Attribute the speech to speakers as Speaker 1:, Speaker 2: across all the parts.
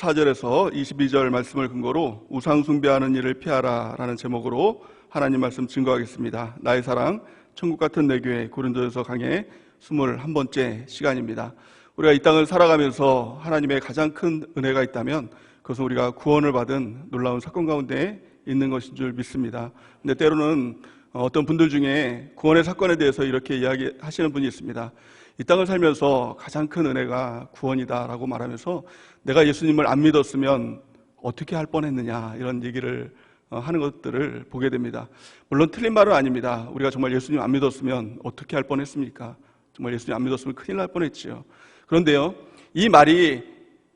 Speaker 1: 14절에서 22절 말씀을 근거로 우상 숭배하는 일을 피하라 라는 제목으로 하나님 말씀 증거하겠습니다. 나의 사랑 천국 같은 내 교회 고린도전서 강의 21번째 시간입니다. 우리가 이 땅을 살아가면서 하나님의 가장 큰 은혜가 있다면 그것은 우리가 구원을 받은 놀라운 사건 가운데 있는 것인 줄 믿습니다. 근데 때로는 어떤 분들 중에 구원의 사건에 대해서 이렇게 이야기하시는 분이 있습니다. 이 땅을 살면서 가장 큰 은혜가 구원이다라고 말하면서 내가 예수님을 안 믿었으면 어떻게 할 뻔했느냐 이런 얘기를 하는 것들을 보게 됩니다. 물론 틀린 말은 아닙니다. 우리가 정말 예수님 안 믿었으면 어떻게 할 뻔했습니까? 정말 예수님 안 믿었으면 큰일 날 뻔했지요. 그런데요, 이 말이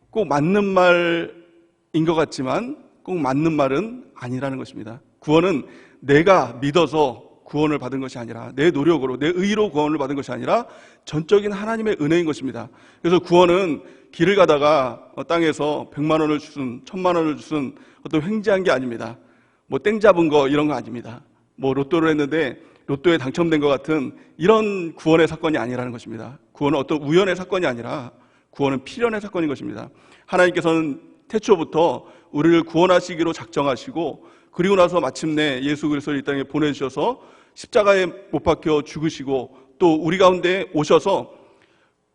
Speaker 1: 꼭 맞는 말인 것 같지만 꼭 맞는 말은 아니라는 것입니다. 구원은 내가 믿어서 구원을 받은 것이 아니라 내 노력으로 내 의로 구원을 받은 것이 아니라 전적인 하나님의 은혜인 것입니다. 그래서 구원은 길을 가다가 땅에서 100만 원을 주순 1000만 원을 주순 어떤 횡재한 게 아닙니다. 뭐 땡 잡은 거 이런 거 아닙니다. 뭐 로또를 했는데 로또에 당첨된 것 같은 이런 구원의 사건이 아니라는 것입니다. 구원은 어떤 우연의 사건이 아니라 구원은 필연의 사건인 것입니다. 하나님께서는 태초부터 우리를 구원하시기로 작정하시고 그리고 나서 마침내 예수 그리스도를 이 땅에 보내주셔서 십자가에 못 박혀 죽으시고 또 우리 가운데 오셔서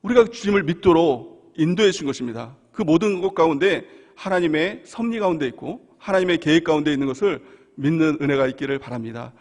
Speaker 1: 우리가 주님을 믿도록 인도해 주신 것입니다. 그 모든 것 가운데 하나님의 섭리 가운데 있고 하나님의 계획 가운데 있는 것을 믿는 은혜가 있기를 바랍니다.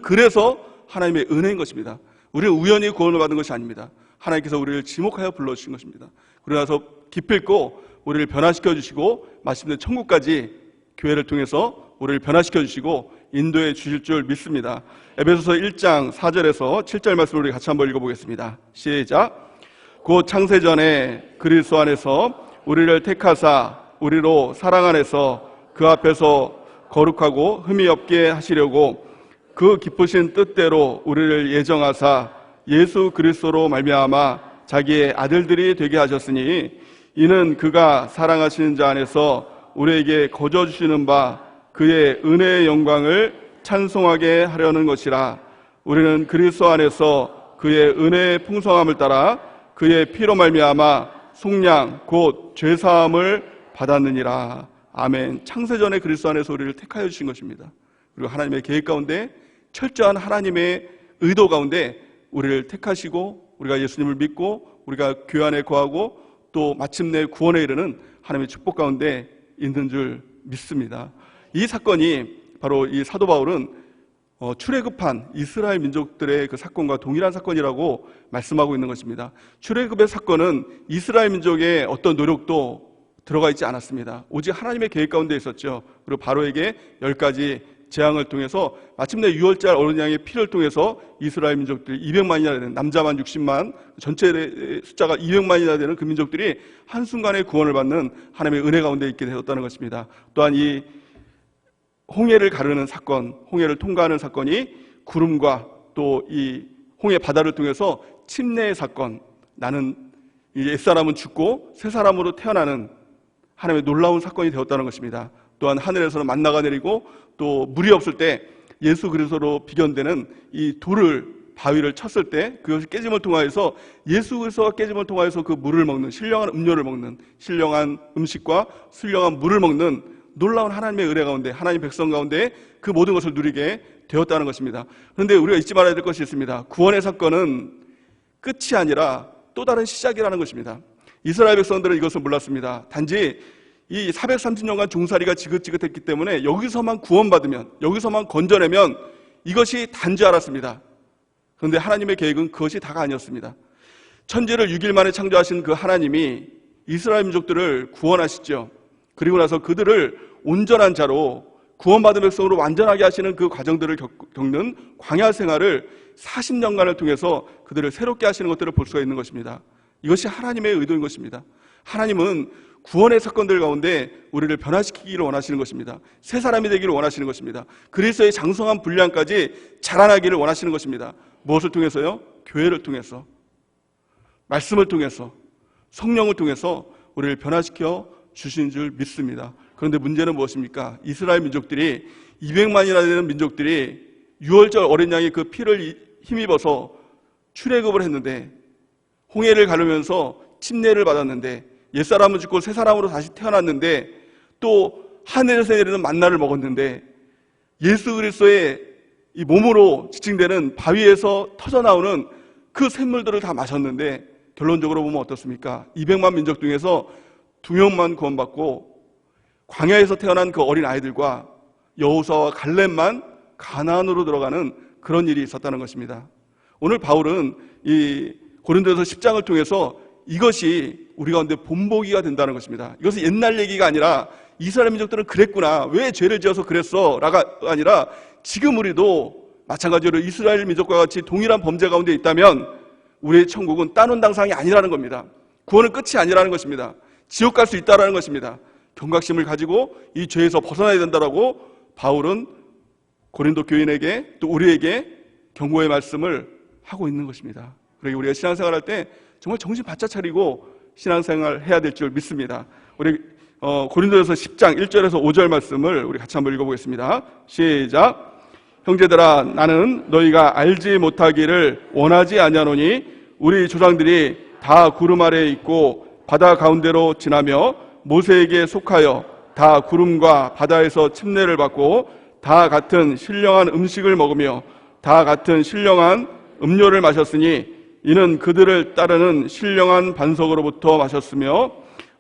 Speaker 1: 그래서 하나님의 은혜인 것입니다. 우리는 우연히 구원을 받은 것이 아닙니다. 하나님께서 우리를 지목하여 불러주신 것입니다. 그러고 나서 기필코 우리를 변화시켜 주시고 마침내 천국까지 교회를 통해서 우리를 변화시켜 주시고 인도해 주실 줄 믿습니다. 에베소서 1장 4절에서 7절 말씀을 우리 같이 한번 읽어보겠습니다. 시작. 곧 창세전에 그리스도 안에서 우리를 택하사 우리로 사랑 안에서 그 앞에서 거룩하고 흠이 없게 하시려고 그 기쁘신 뜻대로 우리를 예정하사 예수 그리스도로 말미암아 자기의 아들들이 되게 하셨으니 이는 그가 사랑하시는 자 안에서 우리에게 거저 주시는 바 그의 은혜의 영광을 찬송하게 하려는 것이라. 우리는 그리스도 안에서 그의 은혜의 풍성함을 따라 그의 피로 말미암아 속량 곧 죄사함을 받았느니라. 아멘. 창세전에 그리스도 안에서 우리를 택하여 주신 것입니다. 그리고 하나님의 계획 가운데 철저한 하나님의 의도 가운데 우리를 택하시고 우리가 예수님을 믿고 우리가 교회 안에 거하고 또 마침내 구원에 이르는 하나님의 축복 가운데 있는 줄 믿습니다. 이 사건이 바로 이 사도 바울은 출애굽한 이스라엘 민족들의 그 사건과 동일한 사건이라고 말씀하고 있는 것입니다. 출애굽의 사건은 이스라엘 민족의 어떤 노력도 들어가 있지 않았습니다. 오직 하나님의 계획 가운데 있었죠. 그리고 바로에게 10가지 재앙을 통해서 마침내 유월절 어린 양의 피를 통해서 이스라엘 민족들이 200만이나 되는 남자만 60만 전체 숫자가 200만이나 되는 그 민족들이 한순간에 구원을 받는 하나님의 은혜 가운데 있게 되었다는 것입니다. 또한 이 홍해를 가르는 사건, 홍해를 통과하는 사건이 구름과 또 이 홍해 바다를 통해서 침례의 사건, 나는 이 옛사람은 죽고 새 사람으로 태어나는 하나님의 놀라운 사건이 되었다는 것입니다. 또한 하늘에서는 만나가 내리고 또 물이 없을 때 예수 그리스도로 비견되는 이 돌을 바위를 쳤을 때 그것이 깨짐을 통하여서 예수 그리스도가 깨짐을 통하여서 그 물을 먹는 신령한 음료를 먹는 신령한 음식과 신령한 물을 먹는 놀라운 하나님의 은혜 가운데 하나님 백성 가운데 그 모든 것을 누리게 되었다는 것입니다. 그런데 우리가 잊지 말아야 될 것이 있습니다. 구원의 사건은 끝이 아니라 또 다른 시작이라는 것입니다. 이스라엘 백성들은 이것을 몰랐습니다. 단지 이 430년간 종살이가 지긋지긋했기 때문에 여기서만 구원받으면 여기서만 건져내면 이것이 단지 알았습니다. 그런데 하나님의 계획은 그것이 다가 아니었습니다. 천지를 6일 만에 창조하신 그 하나님이 이스라엘 민족들을 구원하시죠. 그리고 나서 그들을 온전한 자로 구원받은 백성으로 완전하게 하시는 그 과정들을 겪는 광야 생활을 40년간을 통해서 그들을 새롭게 하시는 것들을 볼 수가 있는 것입니다. 이것이 하나님의 의도인 것입니다. 하나님은 구원의 사건들 가운데 우리를 변화시키기를 원하시는 것입니다. 새 사람이 되기를 원하시는 것입니다. 그리스도의 장성한 분량까지 자라나기를 원하시는 것입니다. 무엇을 통해서요? 교회를 통해서, 말씀을 통해서, 성령을 통해서 우리를 변화시켜 주신 줄 믿습니다. 그런데 문제는 무엇입니까? 이스라엘 민족들이 200만이나 되는 민족들이 6월절 어린 양의 그 피를 힘입어서 출애굽을 했는데 홍해를 가르면서 침례를 받았는데 옛사람을 죽고 새 사람으로 다시 태어났는데 또 하늘에서 내리는 만나를 먹었는데 예수 그리스도의 이 몸으로 지칭되는 바위에서 터져나오는 그 샘물들을 다 마셨는데 결론적으로 보면 어떻습니까? 200만 민족 중에서 2명만 구원받고 광야에서 태어난 그 어린 아이들과 여호수아와 갈렙만 가나안으로 들어가는 그런 일이 있었다는 것입니다. 오늘 바울은 이 고린도전서 10장을 통해서 이것이 우리 가운데 본보기가 된다는 것입니다. 이것은 옛날 얘기가 아니라 이스라엘 민족들은 그랬구나, 왜 죄를 지어서 그랬어 라가 아니라 지금 우리도 마찬가지로 이스라엘 민족과 같이 동일한 범죄 가운데 있다면 우리의 천국은 따놓은 당상이 아니라는 겁니다. 구원은 끝이 아니라는 것입니다. 지옥 갈 수 있다는 것입니다. 경각심을 가지고 이 죄에서 벗어나야 된다라고 바울은 고린도 교인에게 또 우리에게 경고의 말씀을 하고 있는 것입니다. 그러기 우리가 신앙생활 할 때 정말 정신 바짝 차리고 신앙생활 해야 될 줄 믿습니다. 우리 고린도전서 10장 1절에서 5절 말씀을 우리 같이 한번 읽어보겠습니다. 시작. 형제들아, 나는 너희가 알지 못하기를 원하지 아니하노니 우리 조상들이 다 구름 아래에 있고 바다 가운데로 지나며 모세에게 속하여 다 구름과 바다에서 침례를 받고 다 같은 신령한 음식을 먹으며 다 같은 신령한 음료를 마셨으니 이는 그들을 따르는 신령한 반석으로부터 마셨으며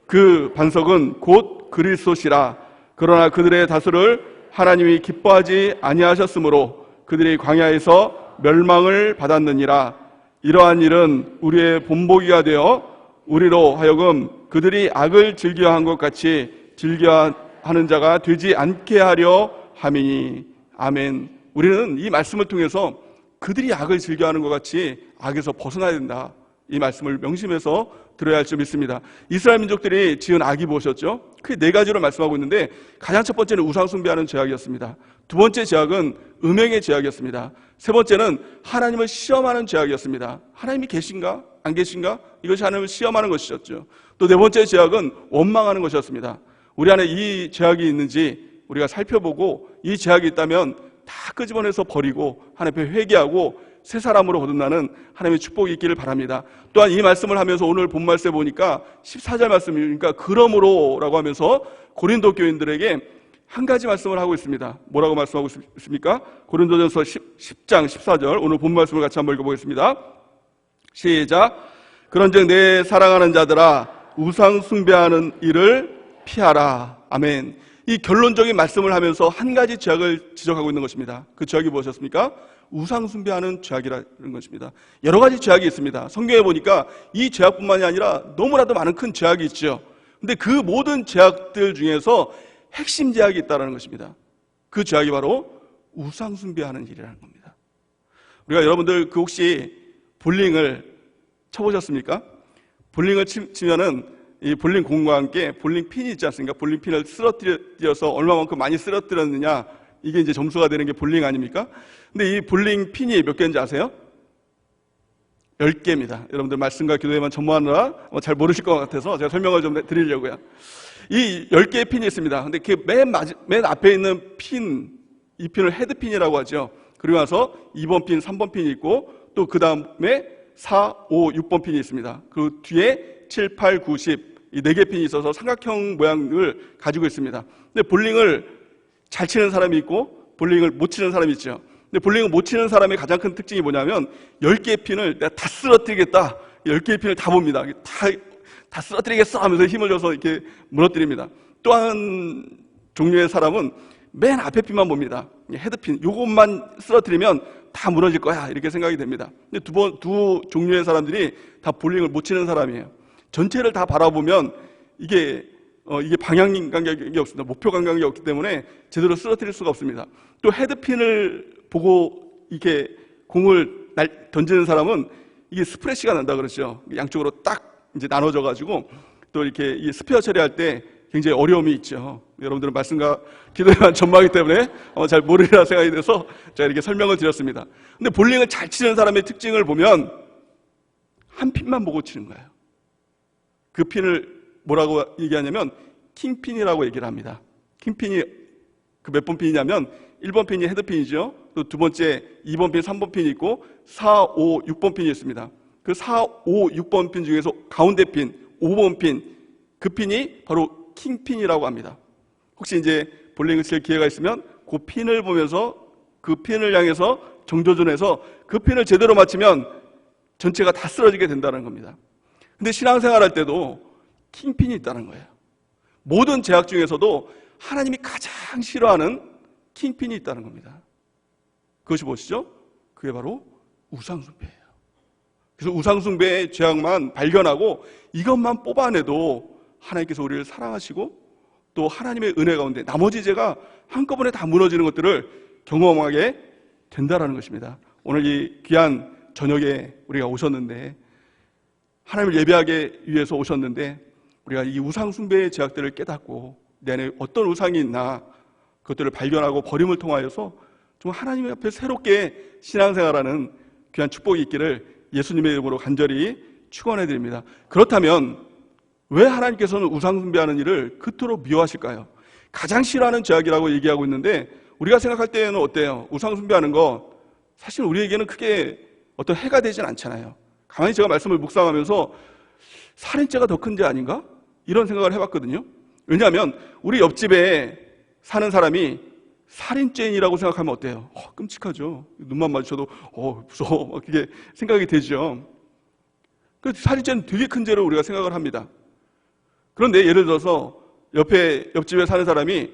Speaker 1: 그 반석은 곧 그리스도시라. 그러나 그들의 다수를 하나님이 기뻐하지 아니하셨으므로 그들이 광야에서 멸망을 받았느니라. 이러한 일은 우리의 본보기가 되어 우리로 하여금 그들이 악을 즐겨한 것 같이 즐겨하는 자가 되지 않게 하려 함이니. 아멘. 우리는 이 말씀을 통해서 그들이 악을 즐겨하는 것 같이 악에서 벗어나야 된다, 이 말씀을 명심해서 들어야 할 줄 믿습니다. 이스라엘 민족들이 지은 악이 무엇이었죠? 크게 네 가지로 말씀하고 있는데 가장 첫 번째는 우상 숭배하는 죄악이었습니다. 두 번째 죄악은 음행의 죄악이었습니다. 세 번째는 하나님을 시험하는 죄악이었습니다. 하나님이 계신가 안 계신가, 이것이 하나님을 시험하는 것이었죠. 또 네 번째 죄악은 원망하는 것이었습니다. 우리 안에 이 죄악이 있는지 우리가 살펴보고 이 죄악이 있다면 다 끄집어내서 버리고 하나님 앞에 회개하고 새 사람으로 거듭나는 하나님의 축복이 있기를 바랍니다. 또한 이 말씀을 하면서 오늘 본 말씀에 보니까 14절 말씀이니까 그러므로 라고 하면서 고린도 교인들에게 한 가지 말씀을 하고 있습니다. 뭐라고 말씀하고 있습니까? 고린도전서 10장 14절 오늘 본 말씀을 같이 한번 읽어보겠습니다. 시작. 그런즉 내 사랑하는 자들아, 우상 숭배하는 일을 피하라. 아멘. 이 결론적인 말씀을 하면서 한 가지 죄악을 지적하고 있는 것입니다. 그 죄악이 무엇이었습니까? 우상 숭배하는 죄악이라는 것입니다. 여러 가지 죄악이 있습니다. 성경에 보니까 이 죄악뿐만이 아니라 너무나도 많은 큰 죄악이 있죠. 근데 그 모든 죄악들 중에서 핵심 죄악이 있다는 것입니다. 그 죄악이 바로 우상 숭배하는 일이라는 겁니다. 우리가 여러분들 그 혹시 볼링을 쳐보셨습니까? 볼링을 치면은 이 볼링 공과 함께 볼링 핀이 있지 않습니까? 볼링 핀을 쓰러뜨려서 얼마만큼 많이 쓰러뜨렸느냐, 이게 이제 점수가 되는 게 볼링 아닙니까? 근데 이 볼링 핀이 몇 개인지 아세요? 10개입니다. 여러분들 말씀과 기도에만 전무하느라 잘 모르실 것 같아서 제가 설명을 좀 드리려고요. 이 10개의 핀이 있습니다. 근데 그 맨 앞에 있는 핀, 이 핀을 헤드핀이라고 하죠. 그리고 나서 2번 핀, 3번 핀이 있고 또 그 다음에 4, 5, 6번 핀이 있습니다. 그 뒤에 7, 8, 9, 10 이 4개 핀이 있어서 삼각형 모양을 가지고 있습니다. 근데 볼링을 잘 치는 사람이 있고 볼링을 못 치는 사람이 있죠. 근데 볼링을 못 치는 사람의 가장 큰 특징이 뭐냐면 10개의 핀을 내가 다 쓰러뜨리겠다, 10개의 핀을 다 봅니다. 다 쓰러뜨리겠어 하면서 힘을 줘서 이렇게 무너뜨립니다. 또 한 종류의 사람은 맨 앞에 핀만 봅니다. 헤드핀, 요것만 쓰러뜨리면 다 무너질 거야, 이렇게 생각이 됩니다. 근데 두 종류의 사람들이 다 볼링을 못 치는 사람이에요. 전체를 다 바라보면 이게 방향 감각이 없습니다. 목표 감각이 없기 때문에 제대로 쓰러뜨릴 수가 없습니다. 또 헤드핀을 보고 이렇게 공을 던지는 사람은 이게 스프레시가 난다 그러죠. 양쪽으로 딱 이제 나눠져 가지고 또 이렇게 이 스페어 처리할 때 굉장히 어려움이 있죠. 여러분들은 말씀과 기도에만 전망하기 때문에 잘 모르리라 생각이 돼서 제가 이렇게 설명을 드렸습니다. 근데 볼링을 잘 치는 사람의 특징을 보면 한 핀만 보고 치는 거예요. 그 핀을 뭐라고 얘기하냐면 킹핀이라고 얘기를 합니다. 킹핀이 그 몇 번 핀이냐면 1번 핀이 헤드핀이죠. 또 두 번째 2번 핀, 3번 핀이 있고 4, 5, 6번 핀이 있습니다. 그 4, 5, 6번 핀 중에서 가운데 핀, 5번 핀, 그 핀이 바로 킹핀이라고 합니다. 혹시 이제 볼링을 칠 기회가 있으면 그 핀을 보면서 그 핀을 향해서 정조준해서 그 핀을 제대로 맞추면 전체가 다 쓰러지게 된다는 겁니다. 근데 신앙생활 할 때도 킹핀이 있다는 거예요. 모든 제약 중에서도 하나님이 가장 싫어하는 킹핀이 있다는 겁니다. 그것이 무엇이죠? 그게 바로 우상숭배예요. 그래서 우상숭배의 죄악만 발견하고 이것만 뽑아내도 하나님께서 우리를 사랑하시고 또 하나님의 은혜 가운데 나머지 죄가 한꺼번에 다 무너지는 것들을 경험하게 된다라는 것입니다. 오늘 이 귀한 저녁에 우리가 오셨는데, 하나님을 예배하기 위해서 오셨는데, 우리가 이 우상숭배의 죄악들을 깨닫고 내 안에 어떤 우상이 있나 그것들을 발견하고 버림을 통하여서 좀 하나님 앞에 새롭게 신앙생활하는 귀한 축복이 있기를 예수님의 이름으로 간절히 축원해 드립니다. 그렇다면 왜 하나님께서는 우상숭배하는 일을 그토록 미워하실까요? 가장 싫어하는 죄악이라고 얘기하고 있는데, 우리가 생각할 때는 어때요? 우상숭배하는 거 사실 우리에게는 크게 어떤 해가 되진 않잖아요. 가만히 제가 말씀을 묵상하면서 살인죄가 더 큰 죄 아닌가? 이런 생각을 해봤거든요. 왜냐하면 우리 옆집에 사는 사람이 살인죄인이라고 생각하면 어때요? 끔찍하죠. 눈만 마주쳐도 무서워, 그게 생각이 되죠. 그 살인죄는 되게 큰 죄로 우리가 생각을 합니다. 그런데 예를 들어서 옆집에 사는 사람이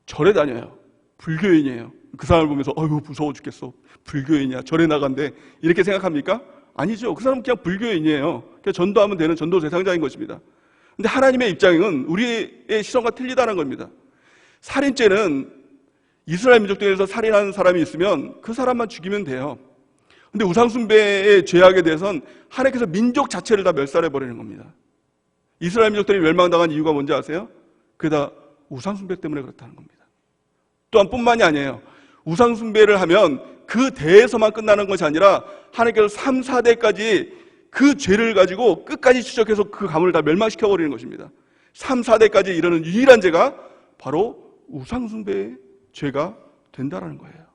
Speaker 1: 절에 다녀요. 불교인이에요. 그 사람을 보면서 무서워 죽겠어, 불교인이야, 절에 나간대, 이렇게 생각합니까? 아니죠. 그 사람은 그냥 불교인이에요. 그냥 전도하면 되는 전도 대상자인 것입니다. 근데 하나님의 입장은 우리의 시선과 틀리다는 겁니다. 살인죄는 이스라엘 민족 중에서 살인하는 사람이 있으면 그 사람만 죽이면 돼요. 근데 우상숭배의 죄악에 대해서는 하나님께서 민족 자체를 다 멸살해버리는 겁니다. 이스라엘 민족들이 멸망당한 이유가 뭔지 아세요? 그게 다 우상숭배 때문에 그렇다는 겁니다. 또한 뿐만이 아니에요. 우상숭배를 하면 그 대에서만 끝나는 것이 아니라 하나님께서 3, 4대까지 그 죄를 가지고 끝까지 추적해서 그 가문을 다 멸망시켜버리는 것입니다. 3, 4대까지 이르는 유일한 죄가 바로 우상숭배의 죄가 된다는 거예요.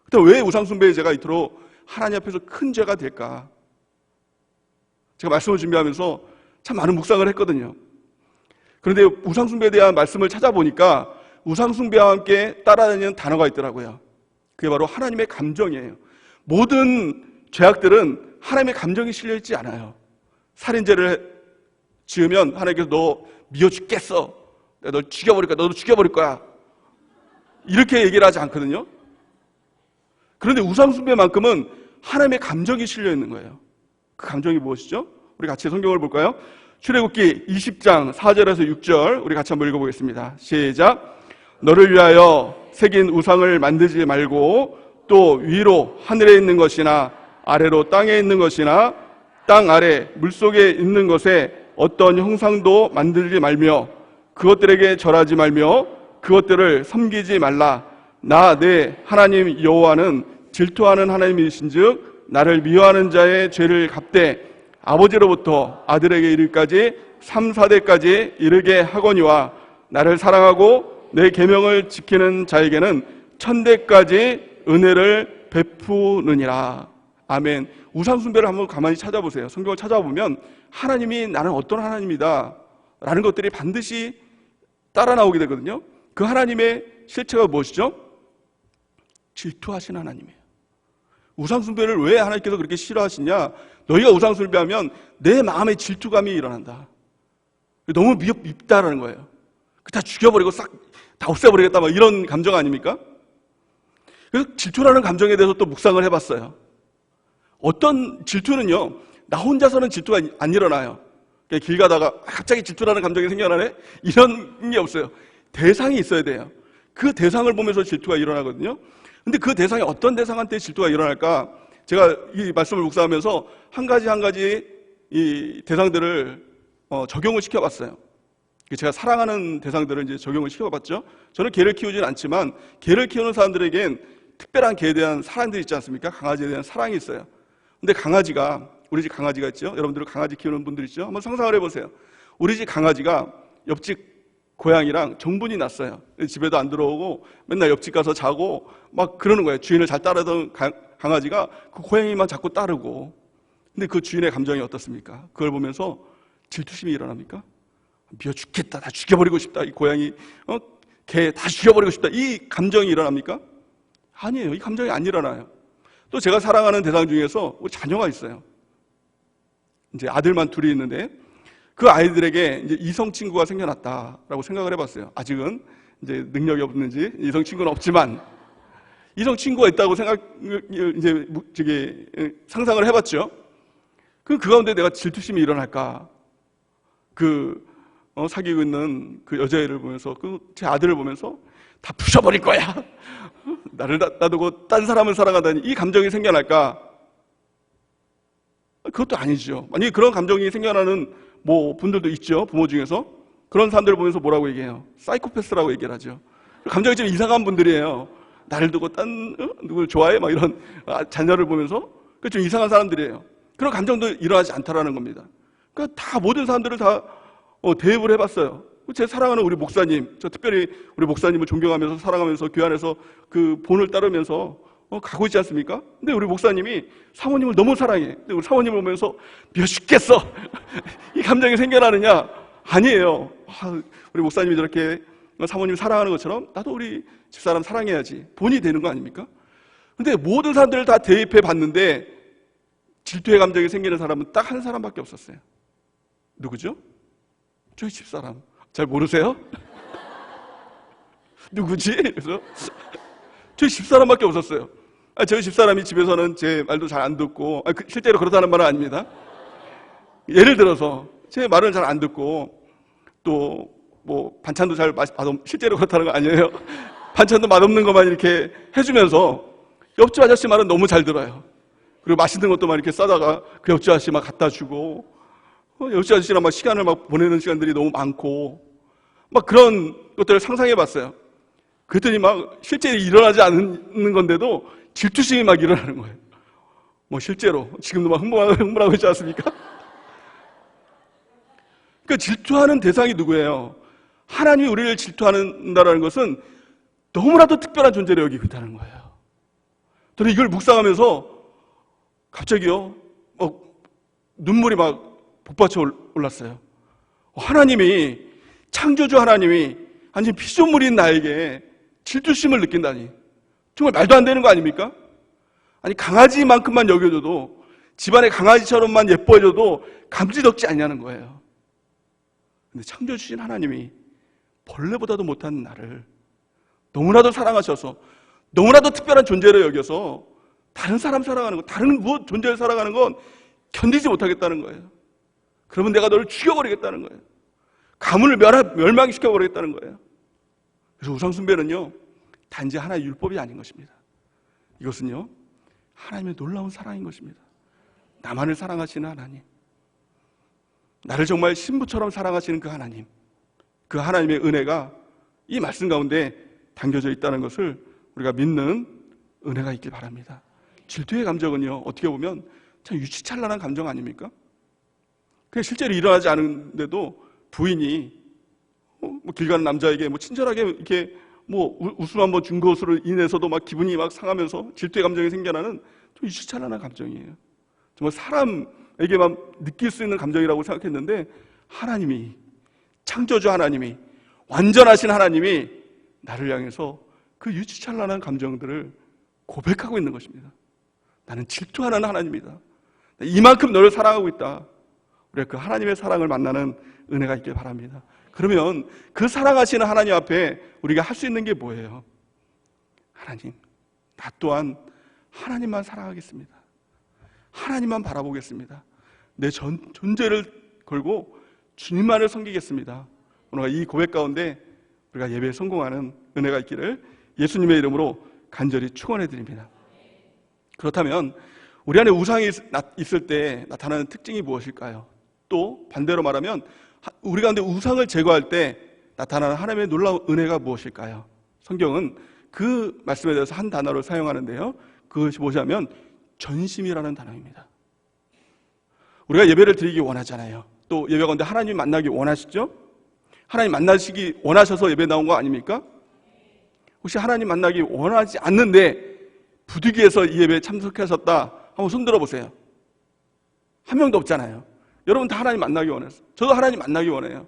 Speaker 1: 그런데 왜 우상숭배의 죄가 이토록 하나님 앞에서 큰 죄가 될까? 제가 말씀을 준비하면서 참 많은 묵상을 했거든요. 그런데 우상숭배에 대한 말씀을 찾아보니까 우상숭배와 함께 따라다니는 단어가 있더라고요. 그게 바로 하나님의 감정이에요. 모든 죄악들은 하나님의 감정이 실려있지 않아요. 살인죄를 지으면 하나님께서 너 미워 죽겠어, 내가 널 죽여버릴 거야, 너도 죽여버릴 거야, 이렇게 얘기를 하지 않거든요. 그런데 우상숭배만큼은 하나님의 감정이 실려있는 거예요. 그 감정이 무엇이죠? 우리 같이 성경을 볼까요? 출애굽기 20장 4절에서 6절 우리 같이 한번 읽어보겠습니다. 시작. 너를 위하여 새긴 우상을 만들지 말고 또 위로 하늘에 있는 것이나 아래로 땅에 있는 것이나 땅 아래 물속에 있는 것에 어떤 형상도 만들지 말며 그것들에게 절하지 말며 그것들을 섬기지 말라. 나 내 하나님 여호와는 질투하는 하나님이신즉 나를 미워하는 자의 죄를 갚되 아버지로부터 아들에게 이르기까지 3, 4대까지 이르게 하거니와 나를 사랑하고 내 계명을 지키는 자에게는 1000대까지 은혜를 베푸느니라. 아멘. 우상숭배를 한번 가만히 찾아보세요. 성경을 찾아보면 하나님이 나는 어떤 하나님이다 라는 것들이 반드시 따라 나오게 되거든요. 그 하나님의 실체가 무엇이죠? 질투하신 하나님이에요. 우상숭배를 왜 하나님께서 그렇게 싫어하시냐? 너희가 우상숭배하면 내 마음에 질투감이 일어난다, 너무 밉다라는 거예요. 다 죽여버리고 싹 다 없애버리겠다, 막 이런 감정 아닙니까? 그래서 질투라는 감정에 대해서 또 묵상을 해봤어요. 어떤 질투는요, 나 혼자서는 질투가 안 일어나요. 길 가다가 갑자기 질투라는 감정이 생겨나네? 이런 게 없어요. 대상이 있어야 돼요. 그 대상을 보면서 질투가 일어나거든요. 근데 그 대상이 어떤 대상한테 질투가 일어날까? 제가 이 말씀을 묵상하면서 한 가지 이 대상들을 적용을 시켜봤어요. 제가 사랑하는 대상들을 이제 적용을 시켜봤죠. 저는 개를 키우진 않지만 개를 키우는 사람들에겐 특별한 개에 대한 사랑들이 있지 않습니까? 강아지에 대한 사랑이 있어요. 근데 강아지가, 우리 집 강아지가 있죠. 여러분들 강아지 키우는 분들 있죠. 한번 상상을 해보세요. 우리 집 강아지가 옆집 고양이랑 정분이 났어요. 집에도 안 들어오고 맨날 옆집 가서 자고 막 그러는 거예요. 주인을 잘 따르던 강아지가 그 고양이만 자꾸 따르고. 근데 그 주인의 감정이 어떻습니까? 그걸 보면서 질투심이 일어납니까? 미워 죽겠다, 다 죽여버리고 싶다, 이 고양이, 개 다 죽여버리고 싶다, 이 감정이 일어납니까? 아니에요. 이 감정이 안 일어나요. 또 제가 사랑하는 대상 중에서 우리 자녀가 있어요. 이제 아들만 둘이 있는데 그 아이들에게 이제 이성 친구가 생겨났다라고 생각을 해봤어요. 아직은 이제 능력이 없는지 이성 친구는 없지만 이성 친구가 있다고 상상을 해봤죠. 그 가운데 내가 질투심이 일어날까? 사귀고 있는 그 여자애를 보면서, 제 아들을 보면서 다 부셔버릴 거야. 나를 놔두고 딴 사람을 사랑하다니, 이 감정이 생겨날까? 그것도 아니죠. 만약에 그런 감정이 생겨나는 분들도 있죠. 부모 중에서. 그런 사람들을 보면서 뭐라고 얘기해요? 사이코패스라고 얘기를 하죠. 감정이 좀 이상한 분들이에요. 나를 두고 누굴 좋아해? 막 이런 자녀를 보면서 좀 이상한 사람들이에요. 그런 감정도 일어나지 않다라는 겁니다. 그러니까 다 모든 사람들을 다 대입을 해봤어요. 제 사랑하는 우리 목사님, 저 특별히 우리 목사님을 존경하면서 사랑하면서 교회 안에서 그 본을 따르면서 가고 있지 않습니까? 근데 우리 목사님이 사모님을 너무 사랑해. 근데 우리 사모님을 보면서 미워 죽겠어. 이 감정이 생겨나느냐? 아니에요. 우리 목사님이 저렇게 사모님 사랑하는 것처럼 나도 우리 집사람 사랑해야지. 본이 되는 거 아닙니까? 근데 모든 사람들을 다 대입해 봤는데 질투의 감정이 생기는 사람은 딱 한 사람밖에 없었어요. 누구죠? 저희 집사람. 잘 모르세요? 누구지? 그래서 저희 집사람밖에 없었어요. 저희 집사람이 집에서는 제 말도 잘 안 듣고, 실제로 그렇다는 말은 아닙니다. 예를 들어서 제 말을 잘 안 듣고, 또 반찬도 잘 실제로 그렇다는 거 아니에요. 반찬도 맛없는 것만 이렇게 해주면서 옆집 아저씨 말은 너무 잘 들어요. 그리고 맛있는 것도 막 이렇게 싸다가 그 옆집 아저씨 막 갖다 주고, 옆집 아저씨랑 막 시간을 막 보내는 시간들이 너무 많고, 막 그런 것들을 상상해 봤어요. 그랬더니 막 실제 일어나지 않는 건데도 질투심이 막 일어나는 거예요. 실제로 지금도 막 흥분하고 있지 않습니까? 그러니까 질투하는 대상이 누구예요? 하나님이 우리를 질투한다는 것은 너무나도 특별한 존재로 여기고 있다는 거예요. 저는 이걸 묵상하면서 갑자기요, 눈물이 막 복받쳐 올랐어요. 하나님이, 창조주 하나님이 완전 피조물인 나에게 질투심을 느낀다니 정말 말도 안 되는 거 아닙니까? 아니, 강아지만큼만 여겨줘도, 집안의 강아지처럼만 예뻐해줘도 감지덕지 않냐는 거예요. 근데 창조주신 하나님이 벌레보다도 못한 나를 너무나도 사랑하셔서, 너무나도 특별한 존재로 여겨서 다른 사람 사랑하는 거, 다른 무엇 존재를 사랑하는 건 견디지 못하겠다는 거예요. 그러면 내가 너를 죽여버리겠다는 거예요. 가문을 멸망시켜버리겠다는 거예요. 그래서 우상숭배는요, 단지 하나의 율법이 아닌 것입니다. 이것은요, 하나님의 놀라운 사랑인 것입니다. 나만을 사랑하시는 하나님, 나를 정말 신부처럼 사랑하시는 그 하나님, 그 하나님의 은혜가 이 말씀 가운데 담겨져 있다는 것을 우리가 믿는 은혜가 있길 바랍니다. 질투의 감정은요, 어떻게 보면 참 유치찬란한 감정 아닙니까? 그냥 실제로 일어나지 않은데도 부인이 길 가는 남자에게 친절하게 이렇게 웃음 한번 준 것으로 인해서도 막 기분이 막 상하면서 질투의 감정이 생겨나는 좀 유치찬란한 감정이에요. 정말 사람에게만 느낄 수 있는 감정이라고 생각했는데, 하나님이, 창조주 하나님이, 완전하신 하나님이 나를 향해서 그 유치찬란한 감정들을 고백하고 있는 것입니다. 나는 질투하는 하나님이다. 이만큼 너를 사랑하고 있다. 우리가 그 하나님의 사랑을 만나는 은혜가 있길 바랍니다. 그러면 그 사랑하시는 하나님 앞에 우리가 할 수 있는 게 뭐예요? 하나님, 나 또한 하나님만 사랑하겠습니다. 하나님만 바라보겠습니다. 내 존재를 걸고 주님만을 섬기겠습니다. 오늘 이 고백 가운데 우리가 예배에 성공하는 은혜가 있기를 예수님의 이름으로 간절히 축원해 드립니다. 그렇다면 우리 안에 우상이 있을 때 나타나는 특징이 무엇일까요? 또 반대로 말하면 우리 가운데 우상을 제거할 때 나타나는 하나님의 놀라운 은혜가 무엇일까요? 성경은 그 말씀에 대해서 한 단어를 사용하는데요, 그것이 뭐냐면 전심이라는 단어입니다. 우리가 예배를 드리기 원하잖아요. 또 예배 가운데 하나님 만나기 원하시죠? 하나님 만나시기 원하셔서 예배 나온 거 아닙니까? 혹시 하나님 만나기 원하지 않는데 부득이해서 이 예배에 참석하셨다, 한번 손 들어보세요. 한 명도 없잖아요. 여러분 다 하나님 만나기 원해서, 저도 하나님 만나기 원해요.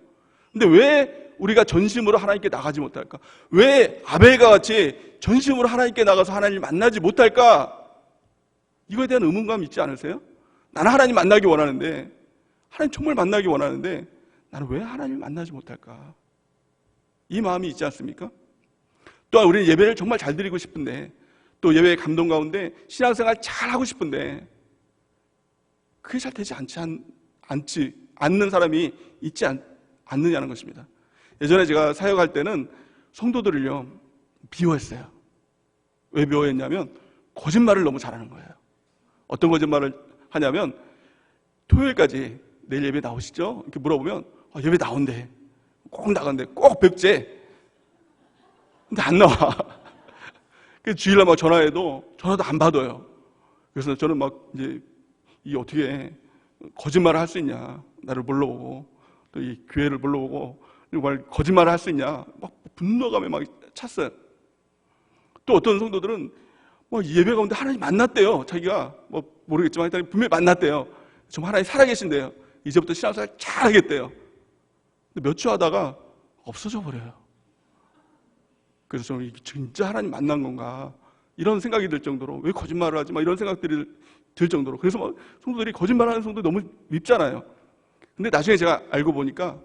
Speaker 1: 근데 왜 우리가 전심으로 하나님께 나가지 못할까? 왜 아벨과 같이 전심으로 하나님께 나가서 하나님을 만나지 못할까? 이거에 대한 의문감 있지 않으세요? 나는 하나님 만나기 원하는데, 하나님 정말 만나기 원하는데 나는 왜 하나님을 만나지 못할까? 이 마음이 있지 않습니까? 또한 우리는 예배를 정말 잘 드리고 싶은데, 또 예배의 감동 가운데 신앙생활 잘 하고 싶은데 그게 잘 되지 않는 사람이 있지 않느냐는 것입니다. 예전에 제가 사역할 때는 성도들을요 미워했어요. 왜 미워했냐면 거짓말을 너무 잘하는 거예요. 어떤 거짓말을 하냐면 토요일까지 내일 예배 나오시죠? 이렇게 물어보면 예배 나온대. 꼭 나간대. 꼭 뵙재. 근데 안 나와. 그래서 주일날 막 전화도 안 받아요. 그래서 저는 막 이제 이 어떻게 거짓말을 할 수 있냐. 나를 불러보고 또 이 교회를 불러보고 정말 거짓말을 할 수 있냐. 막 분노감에 막 찼어요. 또 어떤 성도들은 뭐 예배 가운데 하나님 만났대요. 자기가 뭐 모르겠지만 일단 분명히 만났대요. 정말 하나님 살아계신대요. 이제부터 신앙생활 잘 하겠대요. 근데 몇 주 하다가 없어져 버려요. 그래서 저는 진짜 하나님 만난 건가 이런 생각이 들 정도로, 왜 거짓말을 하지 막 이런 생각들이 들 정도로. 그래서 막 성도들이 거짓말하는 성도 너무 밉잖아요. 근데 나중에 제가 알고 보니까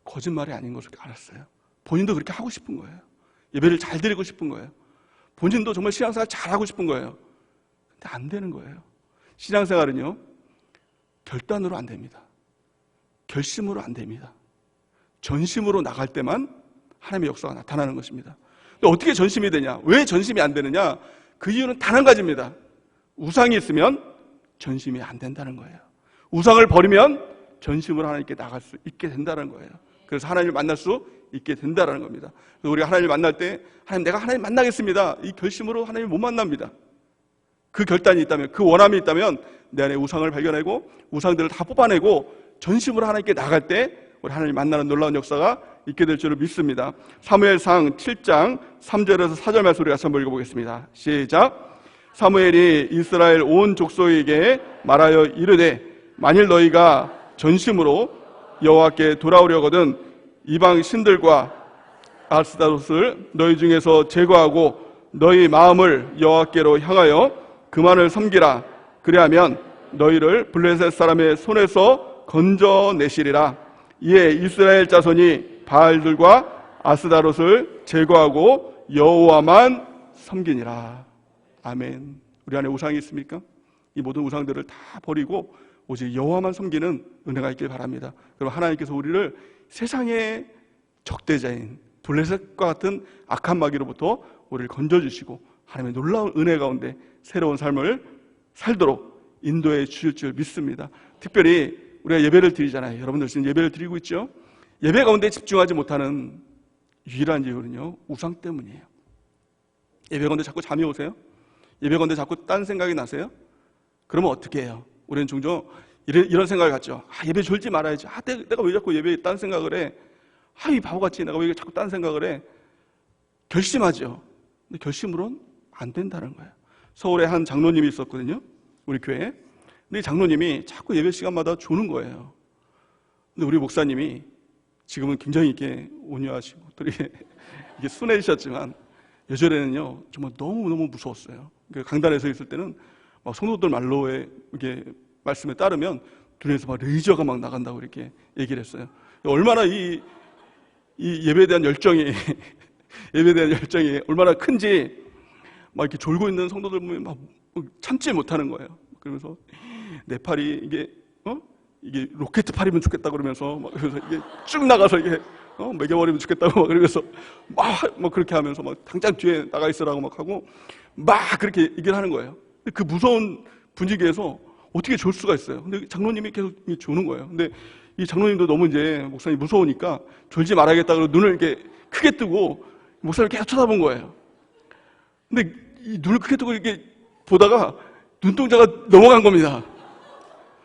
Speaker 1: 거짓말이 아닌 것을 알았어요. 본인도 그렇게 하고 싶은 거예요. 예배를 잘 드리고 싶은 거예요. 본인도 정말 신앙생활 잘 하고 싶은 거예요. 근데 안 되는 거예요. 신앙생활은요 결단으로 안 됩니다. 결심으로 안 됩니다. 전심으로 나갈 때만 하나님의 역사가 나타나는 것입니다. 근데 어떻게 전심이 되냐? 왜 전심이 안 되느냐? 그 이유는 단 한 가지입니다. 우상이 있으면 전심이 안 된다는 거예요. 우상을 버리면 전심으로 하나님께 나갈 수 있게 된다는 거예요. 그래서 하나님을 만날 수 있게 된다는 겁니다. 그래서 우리가 하나님을 만날 때 하나님, 내가 하나님 만나겠습니다. 이 결심으로 하나님을 못 만납니다. 그 결단이 있다면, 그 원함이 있다면 내 안에 우상을 발견하고 우상들을 다 뽑아내고 전심으로 하나님께 나갈 때 우리 하나님 만나는 놀라운 역사가 있게 될 줄을 믿습니다. 사무엘상 7장 3절에서 4절 말씀 우리 같이 한번 읽어보겠습니다. 시작. 사무엘이 이스라엘 온 족속에게 말하여 이르되 만일 너희가 전심으로 여호와께 돌아오려거든 이방 신들과 아스타롯을 너희 중에서 제거하고 너희 마음을 여호와께로 향하여 그만을 섬기라. 그리하면 너희를 블레셋 사람의 손에서 건져내시리라. 이에 이스라엘 자손이 바알들과 아스타롯을 제거하고 여호와만 섬기니라. 아멘. 우리 안에 우상이 있습니까? 이 모든 우상들을 다 버리고 오직 여호와만 섬기는 은혜가 있길 바랍니다. 그럼 하나님께서 우리를 세상의 적대자인 블레셋과 같은 악한 마귀로부터 우리를 건져주시고 하나님의 놀라운 은혜 가운데 새로운 삶을 살도록 인도해 주실 줄 믿습니다. 특별히 우리가 예배를 드리잖아요. 여러분들 지금 예배를 드리고 있죠? 예배 가운데 집중하지 못하는 유일한 이유는요, 우상 때문이에요. 예배 가운데 자꾸 잠이 오세요? 예배 가운데 자꾸 딴 생각이 나세요? 그러면 어떻게 해요? 우리는 종종 이런 생각을 갖죠. 예배 졸지 말아야지. 내가 왜 자꾸 예배에 딴 생각을 해? 이 바보같이 내가 왜 자꾸 딴 생각을 해? 결심하죠. 근데 결심으로는 안 된다는 거예요. 서울에 한 장로님이 있었거든요. 우리 교회에. 근데 이 장로님이 자꾸 예배 시간마다 조는 거예요. 근데 우리 목사님이 지금은 굉장히 이렇게 온유하시고 또 이게 순해지셨지만 예전에는요 정말 너무너무 무서웠어요. 강단에서 있을 때는 막 성도들 말로에 이게 말씀에 따르면 눈에서 막 레이저가 막 나간다고 이렇게 얘기를 했어요. 얼마나 이 예배에 대한 열정이 예배에 대한 열정이 얼마나 큰지 막 이렇게 졸고 있는 성도들 보면 막 참지 못하는 거예요. 그러면서 내 팔이 이게 로켓 팔이면 좋겠다 그러면서 막 그래서 이게 쭉 나가서 이게 매겨버리면 좋겠다고 막 그러면서 막 그렇게 하면서 막 당장 뒤에 나가 있으라고 막 하고 막 그렇게 얘기를 하는 거예요. 그 무서운 분위기에서 어떻게 졸 수가 있어요? 근데 장로님이 계속 조는 거예요. 근데 이 장로님도 너무 이제 목사님 무서우니까 졸지 말아야겠다 그러고 눈을 이렇게 크게 뜨고 목사님을 계속 쳐다본 거예요. 근데 이 눈을 크게 뜨고 이렇게 보다가 눈동자가 넘어간 겁니다.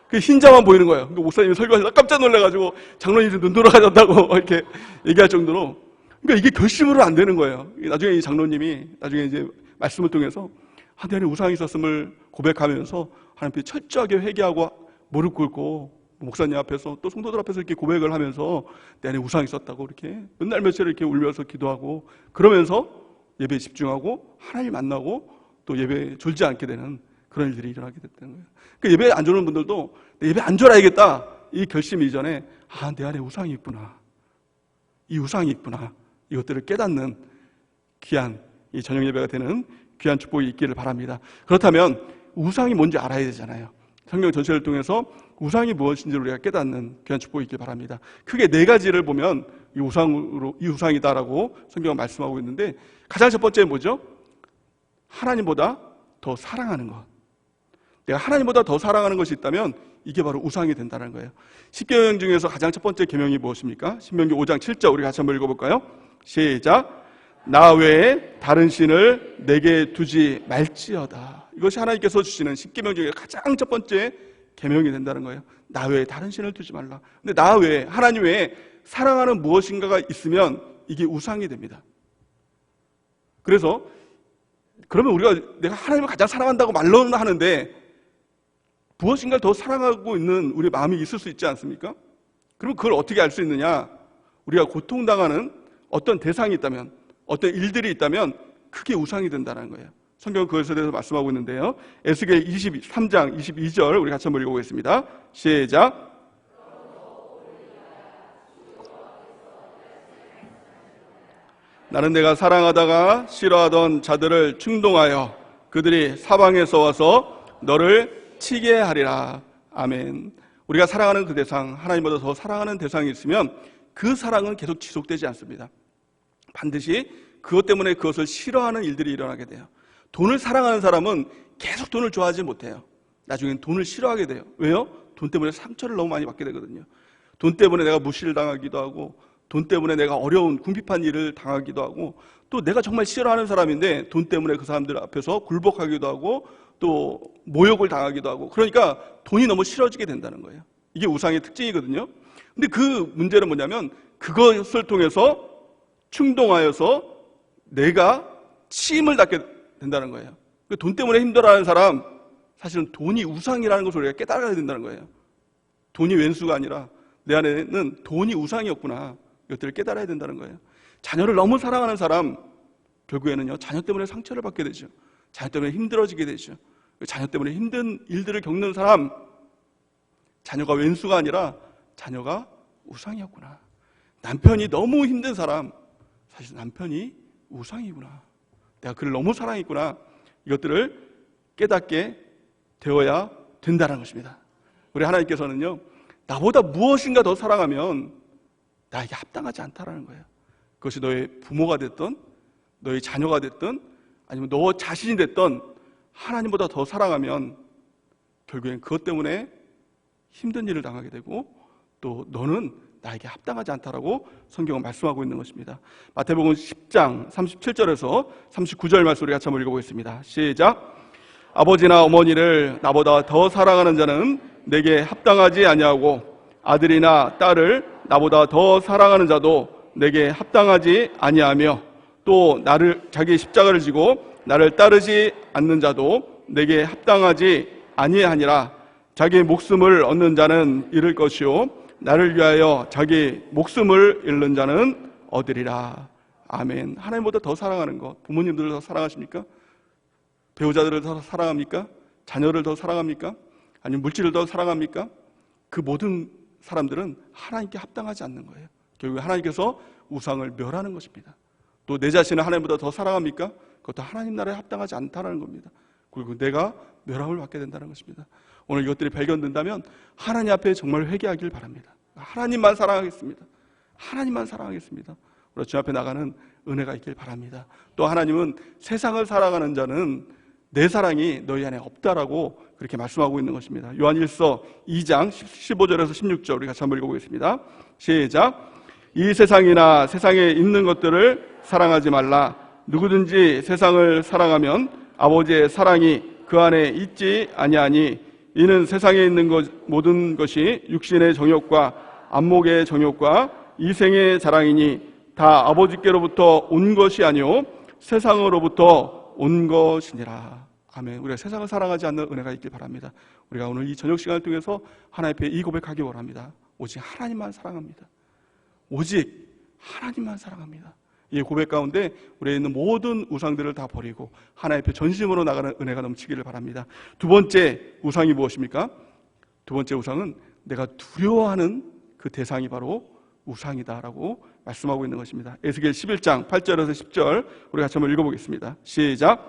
Speaker 1: 그 흰자만 보이는 거예요. 그러니까 목사님이 설교하시다가 깜짝 놀라가지고 장로님이 눈 돌아가졌다고 이렇게 얘기할 정도로. 그러니까 이게 결심으로 안 되는 거예요. 나중에 이 장로님이 나중에 이제 말씀을 통해서 내 안에 우상이 있었음을 고백하면서 하나님께 철저하게 회개하고 무릎 꿇고 목사님 앞에서 또 성도들 앞에서 이렇게 고백을 하면서 내 안에 우상이 있었다고 이렇게 맨날 며칠 이렇게 울면서 기도하고 그러면서 예배에 집중하고 하나님 만나고 또 예배에 졸지 않게 되는 그런 일들이 일어나게 됐다는 거예요. 그러니까 예배에 안 졸는 분들도 예배 안 졸아야겠다 이 결심 이전에 내 안에 우상이 있구나, 이 우상이 있구나, 이것들을 깨닫는 귀한 이 저녁 예배가 되는 귀한 축복이 있기를 바랍니다. 그렇다면 우상이 뭔지 알아야 되잖아요. 성경 전체를 통해서 우상이 무엇인지를 우리가 깨닫는 귀한 축복이 있길 바랍니다. 크게 네 가지를 보면 이 우상이다라고 성경은 말씀하고 있는데, 가장 첫 번째는 뭐죠? 하나님보다 더 사랑하는 것. 내가 하나님보다 더 사랑하는 것이 있다면 이게 바로 우상이 된다는 거예요. 십계명 중에서 가장 첫 번째 계명이 무엇입니까? 신명기 5장 7절 우리 같이 한번 읽어볼까요? 시작. 나 외에 다른 신을 내게 두지 말지어다. 이것이 하나님께서 주시는 십계명 중에 가장 첫 번째 계명이 된다는 거예요. 나 외에 다른 신을 두지 말라. 근데 나 외에, 하나님 외에 사랑하는 무엇인가가 있으면 이게 우상이 됩니다. 그래서 그러면 우리가 내가 하나님을 가장 사랑한다고 말로는 하는데 무엇인가를 더 사랑하고 있는 우리 마음이 있을 수 있지 않습니까? 그럼 그걸 어떻게 알 수 있느냐? 우리가 고통당하는 어떤 대상이 있다면, 어떤 일들이 있다면 그게 우상이 된다는 거예요. 성경은 그것에 대해서 말씀하고 있는데요. 에스겔 23장 22절 우리 같이 한번 읽어보겠습니다. 시작. 나는 내가 사랑하다가 싫어하던 자들을 충동하여 그들이 사방에서 와서 너를 치게 하리라. 아멘. 우리가 사랑하는 그 대상, 하나님보다 더 사랑하는 대상이 있으면 그 사랑은 계속 지속되지 않습니다. 반드시 그것 때문에 그것을 싫어하는 일들이 일어나게 돼요. 돈을 사랑하는 사람은 계속 돈을 좋아하지 못해요. 나중엔 돈을 싫어하게 돼요. 왜요? 돈 때문에 상처를 너무 많이 받게 되거든요. 돈 때문에 내가 무시를 당하기도 하고, 돈 때문에 내가 어려운 궁핍한 일을 당하기도 하고, 또 내가 정말 싫어하는 사람인데 돈 때문에 그 사람들 앞에서 굴복하기도 하고 또 모욕을 당하기도 하고, 그러니까 돈이 너무 싫어지게 된다는 거예요. 이게 우상의 특징이거든요. 근데 그 문제는 뭐냐면 그것을 통해서 충동하여서 내가 치임을 닫게 된다는 거예요. 돈 때문에 힘들어하는 사람, 사실은 돈이 우상이라는 것을 우리가 깨달아야 된다는 거예요. 돈이 왼수가 아니라 내 안에는 돈이 우상이었구나, 이것들을 깨달아야 된다는 거예요. 자녀를 너무 사랑하는 사람, 결국에는요 자녀 때문에 상처를 받게 되죠. 자녀 때문에 힘들어지게 되죠. 자녀 때문에 힘든 일들을 겪는 사람, 자녀가 왼수가 아니라 자녀가 우상이었구나. 남편이 너무 힘든 사람, 사실 남편이 우상이구나. 내가 그를 너무 사랑했구나. 이것들을 깨닫게 되어야 된다는 것입니다. 우리 하나님께서는요 나보다 무엇인가 더 사랑하면 나에게 합당하지 않다라는 거예요. 그것이 너의 부모가 됐든 너의 자녀가 됐든 아니면 너 자신이 됐든 하나님보다 더 사랑하면 결국엔 그것 때문에 힘든 일을 당하게 되고 또 너는 나에게 합당하지 않다라고 성경은 말씀하고 있는 것입니다. 마태복음 10장 37절에서 39절 말씀 우리 같이 한번 읽어보겠습니다. 시작. 아버지나 어머니를 나보다 더 사랑하는 자는 내게 합당하지 아니하고 아들이나 딸을 나보다 더 사랑하는 자도 내게 합당하지 아니하며 또 나를 자기 십자가를 지고 나를 따르지 않는 자도 내게 합당하지 아니하니라. 자기 목숨을 얻는 자는 잃을 것이요 나를 위하여 자기 목숨을 잃는 자는 얻으리라. 아멘. 하나님보다 더 사랑하는 것, 부모님들을 더 사랑하십니까? 배우자들을 더 사랑합니까? 자녀를 더 사랑합니까? 아니면 물질을 더 사랑합니까? 그 모든 사람들은 하나님께 합당하지 않는 거예요. 결국 하나님께서 우상을 멸하는 것입니다. 또 내 자신을 하나님보다 더 사랑합니까? 그것도 하나님 나라에 합당하지 않다는 겁니다. 그리고 내가 멸함을 받게 된다는 것입니다. 오늘 이것들이 발견된다면 하나님 앞에 정말 회개하길 바랍니다. 하나님만 사랑하겠습니다. 하나님만 사랑하겠습니다. 우리 주 앞에 나가는 은혜가 있길 바랍니다. 또 하나님은 세상을 사랑하는 자는 내 사랑이 너희 안에 없다라고 그렇게 말씀하고 있는 것입니다. 요한일서 2장 15절에서 16절 우리 같이 한번 읽어보겠습니다. 시작. 이 세상이나 세상에 있는 것들을 사랑하지 말라. 누구든지 세상을 사랑하면 아버지의 사랑이 그 안에 있지 아니하니 이는 세상에 있는 모든 것이 육신의 정욕과 안목의 정욕과 이생의 자랑이니 다 아버지께로부터 온 것이 아니요 세상으로부터 온 것이니라. 아멘. 우리가 세상을 사랑하지 않는 은혜가 있길 바랍니다. 우리가 오늘 이 저녁 시간을 통해서 하나님 앞에 이 고백하기 원합니다. 오직 하나님만 사랑합니다. 오직 하나님만 사랑합니다. 이 고백 가운데 우리에 있는 모든 우상들을 다 버리고 하나님 앞에 전심으로 나가는 은혜가 넘치기를 바랍니다. 두 번째 우상이 무엇입니까? 두 번째 우상은 내가 두려워하는 그 대상이 바로 우상이다라고 말씀하고 있는 것입니다. 에스겔 11장 8절에서 10절 우리 같이 한번 읽어보겠습니다. 시작.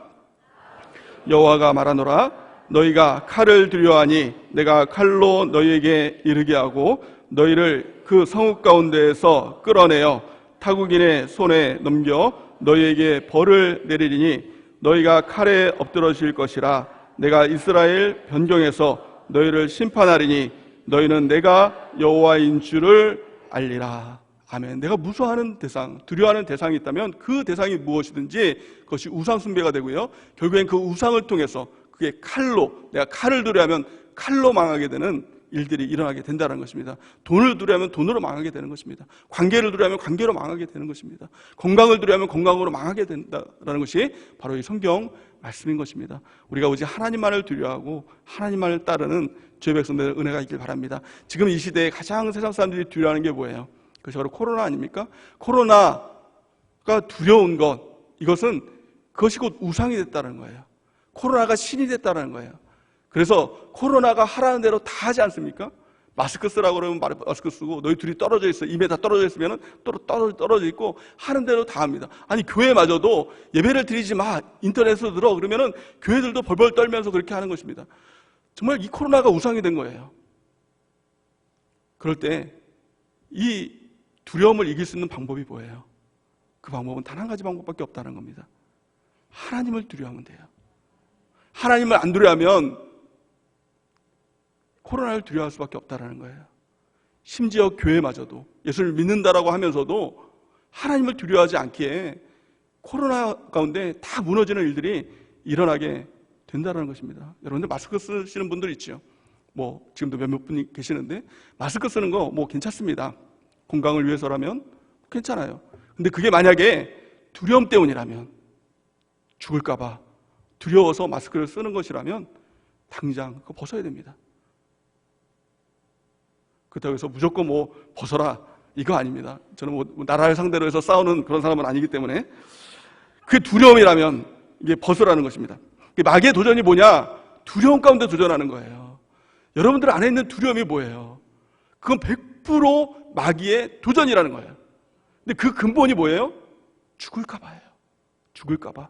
Speaker 1: 여호와가 말하노라 너희가 칼을 두려워하니 내가 칼로 너희에게 이르게 하고 너희를 그 성읍 가운데에서 끌어내어 타국인의 손에 넘겨 너희에게 벌을 내리리니 너희가 칼에 엎드러질 것이라. 내가 이스라엘 변경에서 너희를 심판하리니 너희는 내가 여호와인 줄을 알리라. 아멘. 내가 무서워하는 대상, 두려워하는 대상이 있다면 그 대상이 무엇이든지 그것이 우상 숭배가 되고요, 결국엔 그 우상을 통해서 그게 칼로, 내가 칼을 두려워하면 칼로 망하게 되는 일들이 일어나게 된다는 것입니다. 돈을 두려워하면 돈으로 망하게 되는 것입니다. 관계를 두려워하면 관계로 망하게 되는 것입니다. 건강을 두려워하면 건강으로 망하게 된다는 것이 바로 이 성경 말씀인 것입니다. 우리가 오직 하나님만을 두려워하고 하나님만을 따르는 주의 백성들의 은혜가 있길 바랍니다. 지금 이 시대에 가장 세상 사람들이 두려워하는 게 뭐예요? 그것이 바로 코로나 아닙니까? 코로나가 두려운 것, 이것은 그것이 곧 우상이 됐다는 거예요. 코로나가 신이 됐다는 거예요. 그래서 코로나가 하라는 대로 다 하지 않습니까? 마스크 쓰라고 그러면 마스크 쓰고, 너희 둘이 떨어져 있어, 입에 다 떨어져 있으면 떨어져 있고 하는 대로 다 합니다. 아니, 교회마저도 예배를 드리지 마, 인터넷으로 들어 그러면은 교회들도 벌벌 떨면서 그렇게 하는 것입니다. 정말 이 코로나가 우상이 된 거예요. 그럴 때 이 두려움을 이길 수 있는 방법이 뭐예요? 그 방법은 단 한 가지 방법밖에 없다는 겁니다. 하나님을 두려워하면 돼요. 하나님을 안 두려워하면 코로나를 두려워할 수밖에 없다는 거예요. 심지어 교회마저도 예수를 믿는다라고 하면서도 하나님을 두려워하지 않기에 코로나 가운데 다 무너지는 일들이 일어나게 된다는 것입니다. 여러분들 마스크 쓰시는 분들 있죠. 뭐 지금도 몇몇 분이 계시는데 마스크 쓰는 거 뭐 괜찮습니다. 건강을 위해서라면 괜찮아요. 근데 그게 만약에 두려움 때문이라면, 죽을까 봐 두려워서 마스크를 쓰는 것이라면 당장 그거 벗어야 됩니다. 그렇다고 해서 무조건 뭐 벗어라, 이거 아닙니다. 저는 뭐 나라를 상대로 해서 싸우는 그런 사람은 아니기 때문에, 그게 두려움이라면 이게 벗으라는 것입니다. 마귀의 도전이 뭐냐? 두려움 가운데 도전하는 거예요. 여러분들 안에 있는 두려움이 뭐예요? 그건 100% 마귀의 도전이라는 거예요. 근데 그 근본이 뭐예요? 죽을까 봐예요. 죽을까 봐.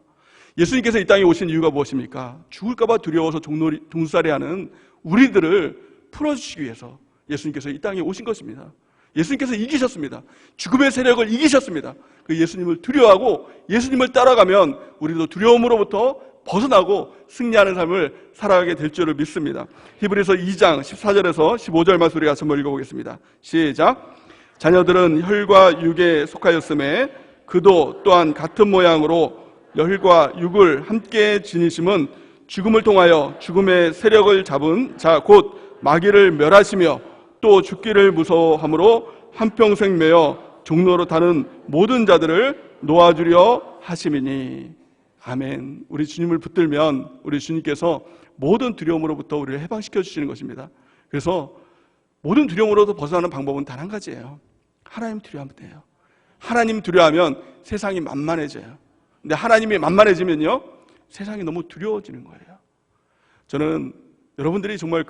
Speaker 1: 예수님께서 이 땅에 오신 이유가 무엇입니까? 죽을까 봐 두려워서 종살이하는 우리들을 풀어주시기 위해서 예수님께서 이 땅에 오신 것입니다. 예수님께서 이기셨습니다. 죽음의 세력을 이기셨습니다. 그 예수님을 두려워하고 예수님을 따라가면 우리도 두려움으로부터 벗어나고 승리하는 삶을 살아가게 될 줄을 믿습니다. 히브리서 2장 14절에서 15절 말씀 우리가 한번 읽어보겠습니다. 시작. 자녀들은 혈과 육에 속하였음에 그도 또한 같은 모양으로 혈과 육을 함께 지니심은 죽음을 통하여 죽음의 세력을 잡은 자 곧 마귀를 멸하시며 또 죽기를 무서워함으로 한평생 매어 종로로 타는 모든 자들을 놓아주려 하심이니. 아멘. 우리 주님을 붙들면 우리 주님께서 모든 두려움으로부터 우리를 해방시켜 주시는 것입니다. 그래서 모든 두려움으로부터 벗어나는 방법은 단 한 가지예요. 하나님 두려워하면 돼요. 하나님 두려워하면 세상이 만만해져요. 근데 하나님이 만만해지면요, 세상이 너무 두려워지는 거예요. 저는 여러분들이 정말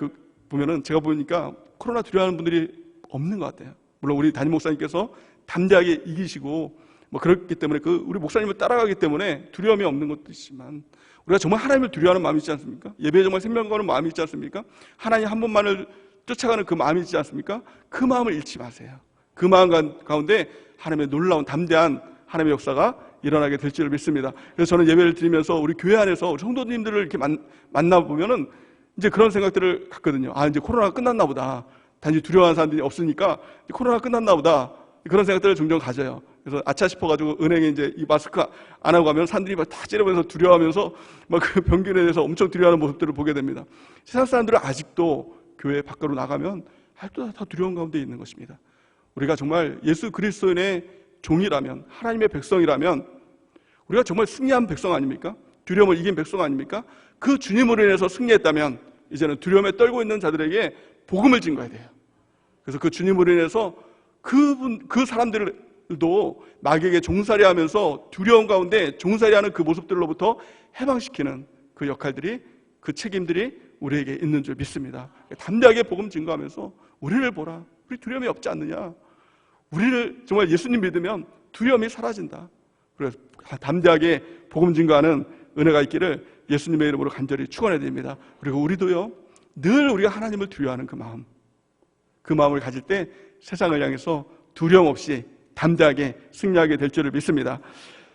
Speaker 1: 보면은 제가 보니까 코로나 두려워하는 분들이 없는 것 같아요. 물론 우리 담임 목사님께서 담대하게 이기시고 뭐 그렇기 때문에 우리 목사님을 따라가기 때문에 두려움이 없는 것도 있지만, 우리가 정말 하나님을 두려워하는 마음이 있지 않습니까? 예배에 정말 생명 거는 마음이 있지 않습니까? 하나님 한 분만을 쫓아가는 그 마음이 있지 않습니까? 그 마음을 잃지 마세요. 그 마음 가운데 하나님의 놀라운 담대한 하나님의 역사가 일어나게 될 줄을 믿습니다. 그래서 저는 예배를 드리면서 우리 교회 안에서 우리 성도님들을 이렇게 만나보면은 이제 그런 생각들을 갖거든요. 아, 이제 코로나가 끝났나 보다. 단지 두려워하는 사람들이 없으니까 코로나가 끝났나 보다. 그런 생각들을 종종 가져요. 그래서 아차 싶어가지고 은행에 이제 이 마스크 안 하고 가면 사람들이 막 다 째려보면서 두려워하면서 막 그 병균에 대해서 엄청 두려워하는 모습들을 보게 됩니다. 세상 사람들은 아직도 교회 밖으로 나가면 아직도 다 두려운 가운데 있는 것입니다. 우리가 정말 예수 그리스도인의 종이라면, 하나님의 백성이라면 우리가 정말 승리한 백성 아닙니까? 두려움을 이긴 백성 아닙니까? 그 주님으로 인해서 승리했다면 이제는 두려움에 떨고 있는 자들에게 복음을 증거해야 돼요. 그래서 그 주님으로 인해서 그 사람들도 마귀에게 종살이하면서 두려움 가운데 종살이하는 그 모습들로부터 해방시키는 그 역할들이, 그 책임들이 우리에게 있는 줄 믿습니다. 담대하게 복음 증거하면서 우리를 보라, 우리 두려움이 없지 않느냐, 우리를 정말 예수님 믿으면 두려움이 사라진다. 그래서 담대하게 복음 증거하는 은혜가 있기를 예수님의 이름으로 간절히 축원해 드립니다. 그리고 우리도요, 늘 우리가 하나님을 두려워하는 그 마음을 가질 때 세상을 향해서 두려움 없이 담대하게 승리하게 될 줄을 믿습니다.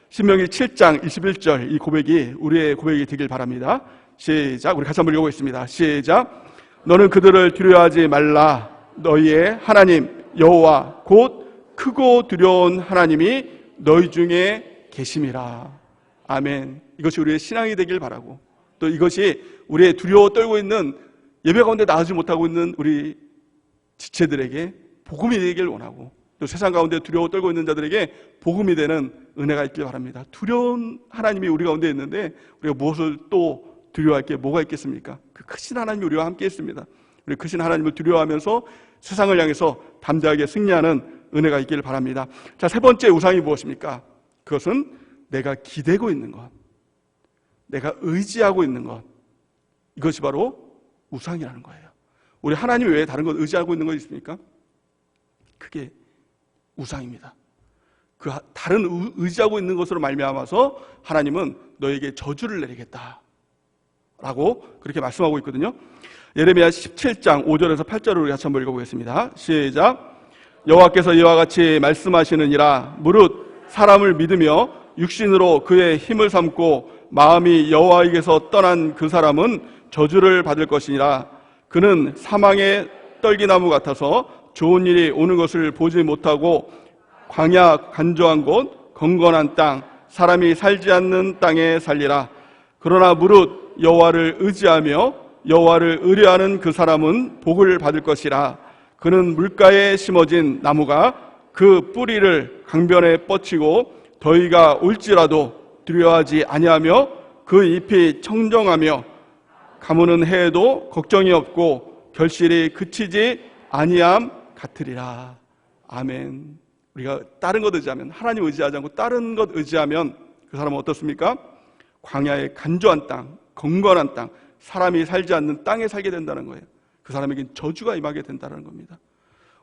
Speaker 1: 신명기 7장 21절, 이 고백이 우리의 고백이 되길 바랍니다. 시작. 우리 같이 한번 읽어보겠습니다. 시작. 너는 그들을 두려워하지 말라. 너희의 하나님 여호와 곧 크고 두려운 하나님이 너희 중에 계심이라. 아멘. 이것이 우리의 신앙이 되길 바라고, 또 이것이 우리의 두려워 떨고 있는, 예배 가운데 나가지 못하고 있는 우리 지체들에게 복음이 되길 원하고, 또 세상 가운데 두려워 떨고 있는 자들에게 복음이 되는 은혜가 있길 바랍니다. 두려운 하나님이 우리 가운데 있는데 우리가 무엇을 또 두려워할 게 뭐가 있겠습니까? 그 크신 하나님이 우리와 함께 있습니다. 우리 크신 하나님을 두려워하면서 세상을 향해서 담대하게 승리하는 은혜가 있기를 바랍니다. 자, 세 번째 우상이 무엇입니까? 그것은 내가 기대고 있는 것, 내가 의지하고 있는 것, 이것이 바로 우상이라는 거예요. 우리 하나님 외에 다른 것 의지하고 있는 것 있습니까? 그게 우상입니다. 그 다른 의지하고 있는 것으로 말미암아서 하나님은 너에게 저주를 내리겠다 라고 그렇게 말씀하고 있거든요. 예레미야 17장 5절에서 8절을 우리 같이 한번 읽어보겠습니다. 시작. 여호와께서 이와 같이 말씀하시느니라. 무릇 사람을 믿으며 육신으로 그의 힘을 삼고 마음이 여호와에게서 떠난 그 사람은 저주를 받을 것이니라. 그는 사망의 떨기나무 같아서 좋은 일이 오는 것을 보지 못하고 광야 간조한 곳 건건한 땅 사람이 살지 않는 땅에 살리라. 그러나 무릇 여호와를 의지하며 여호와를 의뢰하는 그 사람은 복을 받을 것이라. 그는 물가에 심어진 나무가 그 뿌리를 강변에 뻗치고 더위가 올지라도 두려워하지 아니하며 그 잎이 청정하며 가무는 해에도 걱정이 없고 결실이 그치지 아니함 같으리라. 아멘. 우리가 다른 것 의지하면, 하나님 의지하지 않고 다른 것 의지하면 그 사람은 어떻습니까? 광야의 간조한 땅, 건건한 땅, 사람이 살지 않는 땅에 살게 된다는 거예요. 그 사람에겐 저주가 임하게 된다는 겁니다.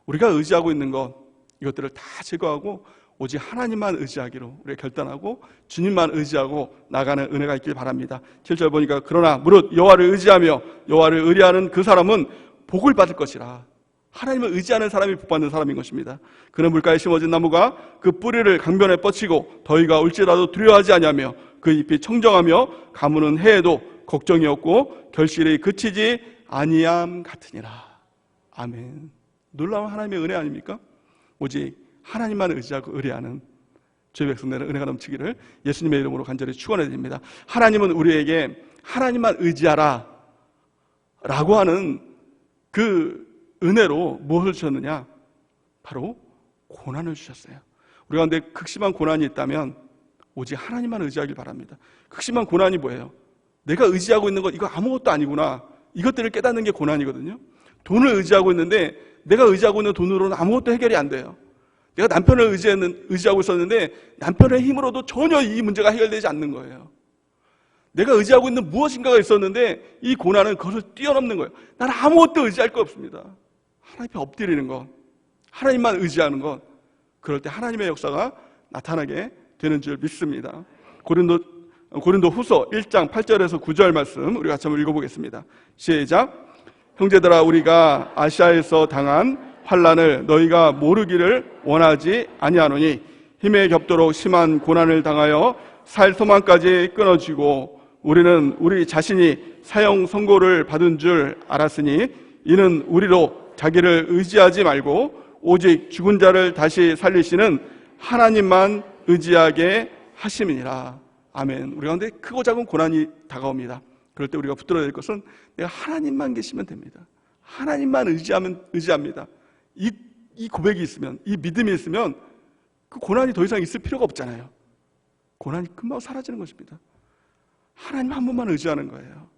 Speaker 1: 우리가 의지하고 있는 것, 이것들을 다 제거하고 오직 하나님만 의지하기로 우리가 결단하고 주님만 의지하고 나가는 은혜가 있길 바랍니다. 7절 보니까 그러나 무릇 여호와를 의지하며 여호와를 의뢰하는 그 사람은 복을 받을 것이라. 하나님을 의지하는 사람이 복받는 사람인 것입니다. 그는 물가에 심어진 나무가 그 뿌리를 강변에 뻗치고 더위가 올지라도 두려워하지 아니하며 그 잎이 청정하며 가무는 해에도 걱정이 없고 결실이 그치지 아니함 같으니라. 아멘. 놀라운 하나님의 은혜 아닙니까? 오직 하나님만 의지하고 의뢰하는 저희 백성들의 은혜가 넘치기를 예수님의 이름으로 간절히 축원해 드립니다. 하나님은 우리에게 하나님만 의지하라 라고 하는 그 은혜로 무엇을 주셨느냐? 바로 고난을 주셨어요. 우리 가운데 극심한 고난이 있다면 오직 하나님만 의지하길 바랍니다. 극심한 고난이 뭐예요? 내가 의지하고 있는 것 이거 아무것도 아니구나, 이것들을 깨닫는 게 고난이거든요. 돈을 의지하고 있는데 내가 의지하고 있는 돈으로는 아무것도 해결이 안 돼요. 내가 남편을 의지하고 있었는데 남편의 힘으로도 전혀 이 문제가 해결되지 않는 거예요. 내가 의지하고 있는 무엇인가가 있었는데 이 고난은 그것을 뛰어넘는 거예요. 나는 아무것도 의지할 거 없습니다. 하나님 앞에 엎드리는 것, 하나님만 의지하는 것, 그럴 때 하나님의 역사가 나타나게 되는 줄 믿습니다. 고린도 후서 1장 8절에서 9절 말씀 우리 같이 한번 읽어보겠습니다. 시작. 형제들아, 우리가 아시아에서 당한 환난을 너희가 모르기를 원하지 아니하노니 힘에 겹도록 심한 고난을 당하여 살 소망까지 끊어지고 우리는 우리 자신이 사형 선고를 받은 줄 알았으니 이는 우리로 자기를 의지하지 말고 오직 죽은 자를 다시 살리시는 하나님만 의지하게 하심이니라. 아멘. 우리 가운데 크고 작은 고난이 다가옵니다. 그럴 때 우리가 붙들어야 될 것은 내가 하나님만 계시면 됩니다. 하나님만 의지합니다. 이 고백이 있으면, 이 믿음이 있으면 그 고난이 더 이상 있을 필요가 없잖아요. 고난이 금방 사라지는 것입니다. 하나님 한 분만 의지하는 거예요.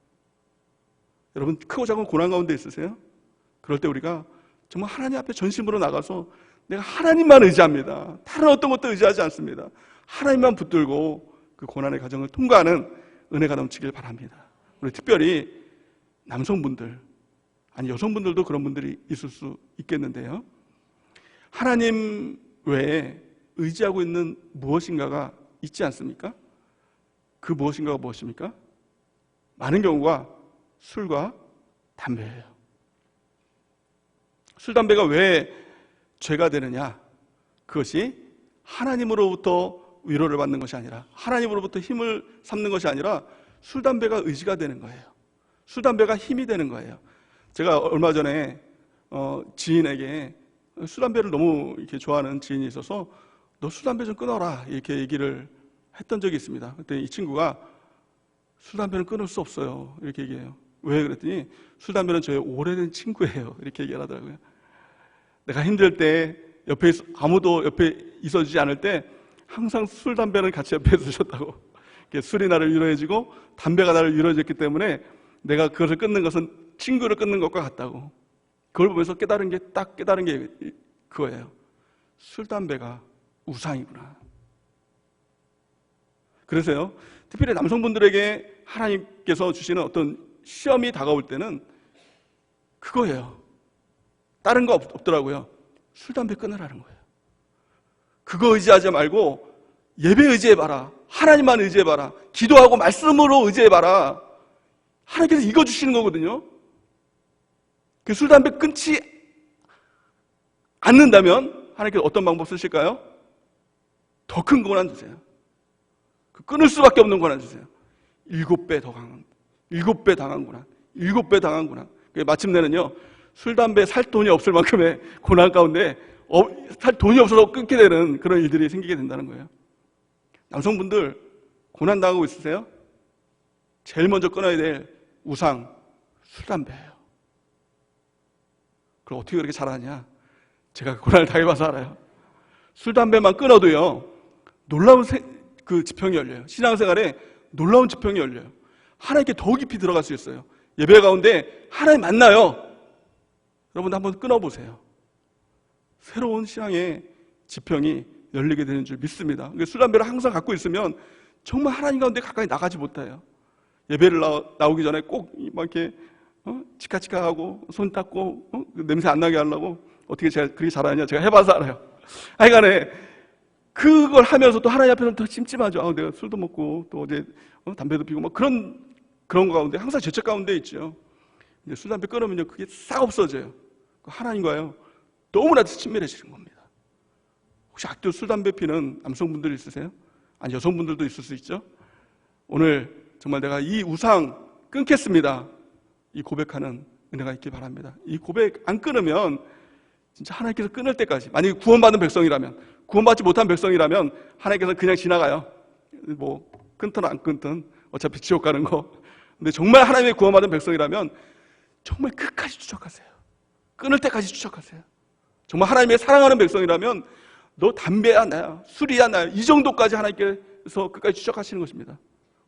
Speaker 1: 여러분 크고 작은 고난 가운데 있으세요? 그럴 때 우리가 정말 하나님 앞에 전심으로 나가서 내가 하나님만 의지합니다. 다른 어떤 것도 의지하지 않습니다. 하나님만 붙들고 그 고난의 과정을 통과하는 은혜가 넘치길 바랍니다. 우리 특별히 남성분들, 아니 여성분들도 그런 분들이 있을 수 있겠는데요. 하나님 외에 의지하고 있는 무엇인가가 있지 않습니까? 그 무엇인가가 무엇입니까? 많은 경우가 술과 담배예요. 술, 담배가 왜 죄가 되느냐? 그것이 하나님으로부터 위로를 받는 것이 아니라, 하나님으로부터 힘을 삼는 것이 아니라 술, 담배가 의지가 되는 거예요. 술, 담배가 힘이 되는 거예요. 제가 얼마 전에 지인에게 술, 담배를 너무 이렇게 좋아하는 지인이 있어서 너 술, 담배 좀 끊어라 이렇게 얘기를 했던 적이 있습니다. 그때 이 친구가 술, 담배는 끊을 수 없어요 이렇게 얘기해요. 왜? 그랬더니 술, 담배는 저의 오래된 친구예요 이렇게 얘기를 하더라고요. 내가 힘들 때 옆에 아무도 옆에 있어주지 않을 때 항상 술, 담배는 같이 옆에 있으셨다고. 술이 나를 위로해주고 담배가 나를 위로해줬기 때문에 내가 그것을 끊는 것은 친구를 끊는 것과 같다고. 그걸 보면서 깨달은 게 그거예요. 술, 담배가 우상이구나. 그래서요, 특별히 남성분들에게 하나님께서 주시는 어떤 시험이 다가올 때는 그거예요. 다른 거 없더라고요. 술, 담배 끊으라는 거예요. 그거 의지하지 말고 예배 의지해봐라. 하나님만 의지해봐라. 기도하고 말씀으로 의지해봐라. 하나님께서 이거 주시는 거거든요. 그 술, 담배 끊지 않는다면 하나님께서 어떤 방법 쓰실까요? 더 큰 고난 주세요. 끊을 수밖에 없는 고난 주세요. 7배 더 강한, 7배 당한 고난, 7배 당한 고난. 마침내는요, 술, 담배 살 돈이 없을 만큼의 고난 가운데 살 돈이 없어서 끊게 되는 그런 일들이 생기게 된다는 거예요. 남성분들 고난 당하고 있으세요? 제일 먼저 끊어야 될 우상, 술, 담배예요. 그럼 어떻게 그렇게 잘하냐? 제가 고난을 당해봐서 알아요. 술, 담배만 끊어도요, 놀라운 그 지평이 열려요. 신앙생활에 놀라운 지평이 열려요. 하나님께 더 깊이 들어갈 수 있어요. 예배 가운데 하나님 만나요. 여러분 한번 끊어보세요. 새로운 신앙의 지평이 열리게 되는 줄 믿습니다. 그러니까 술, 담배를 항상 갖고 있으면 정말 하나님 가운데 가까이 나가지 못해요. 예배를 나오기 전에 꼭 막 이렇게 치카치카하고 손 닦고 냄새 안 나게 하려고. 어떻게 제가 그렇게 잘하냐? 제가 해봐서 알아요. 하여간에 그걸 하면서 또 하나님 앞에서는 더 찜찜하죠. 내가 술도 먹고 또 어제 담배도 피고 막 그런 거 가운데 항상 죄책 가운데 있죠. 이제 술, 담배 끊으면요 그게 싹 없어져요. 하나님과요 너무나도 친밀해지는 겁니다. 혹시 아직도 술, 담배 피는 남성분들 있으세요? 아니 여성분들도 있을 수 있죠. 오늘 정말 내가 이 우상 끊겠습니다, 이 고백하는 은혜가 있길 바랍니다. 이 고백 안 끊으면 진짜 하나님께서 끊을 때까지, 만약에 구원받은 백성이라면, 구원받지 못한 백성이라면 하나님께서 그냥 지나가요. 뭐 끊든 안 끊든 어차피 지옥 가는 거. 근데 정말 하나님의 구원받은 백성이라면 정말 끝까지 추적하세요. 끊을 때까지 추적하세요. 정말 하나님의 사랑하는 백성이라면 너 담배야 나야, 술이야 나야, 이 정도까지 하나님께서 끝까지 추적하시는 것입니다.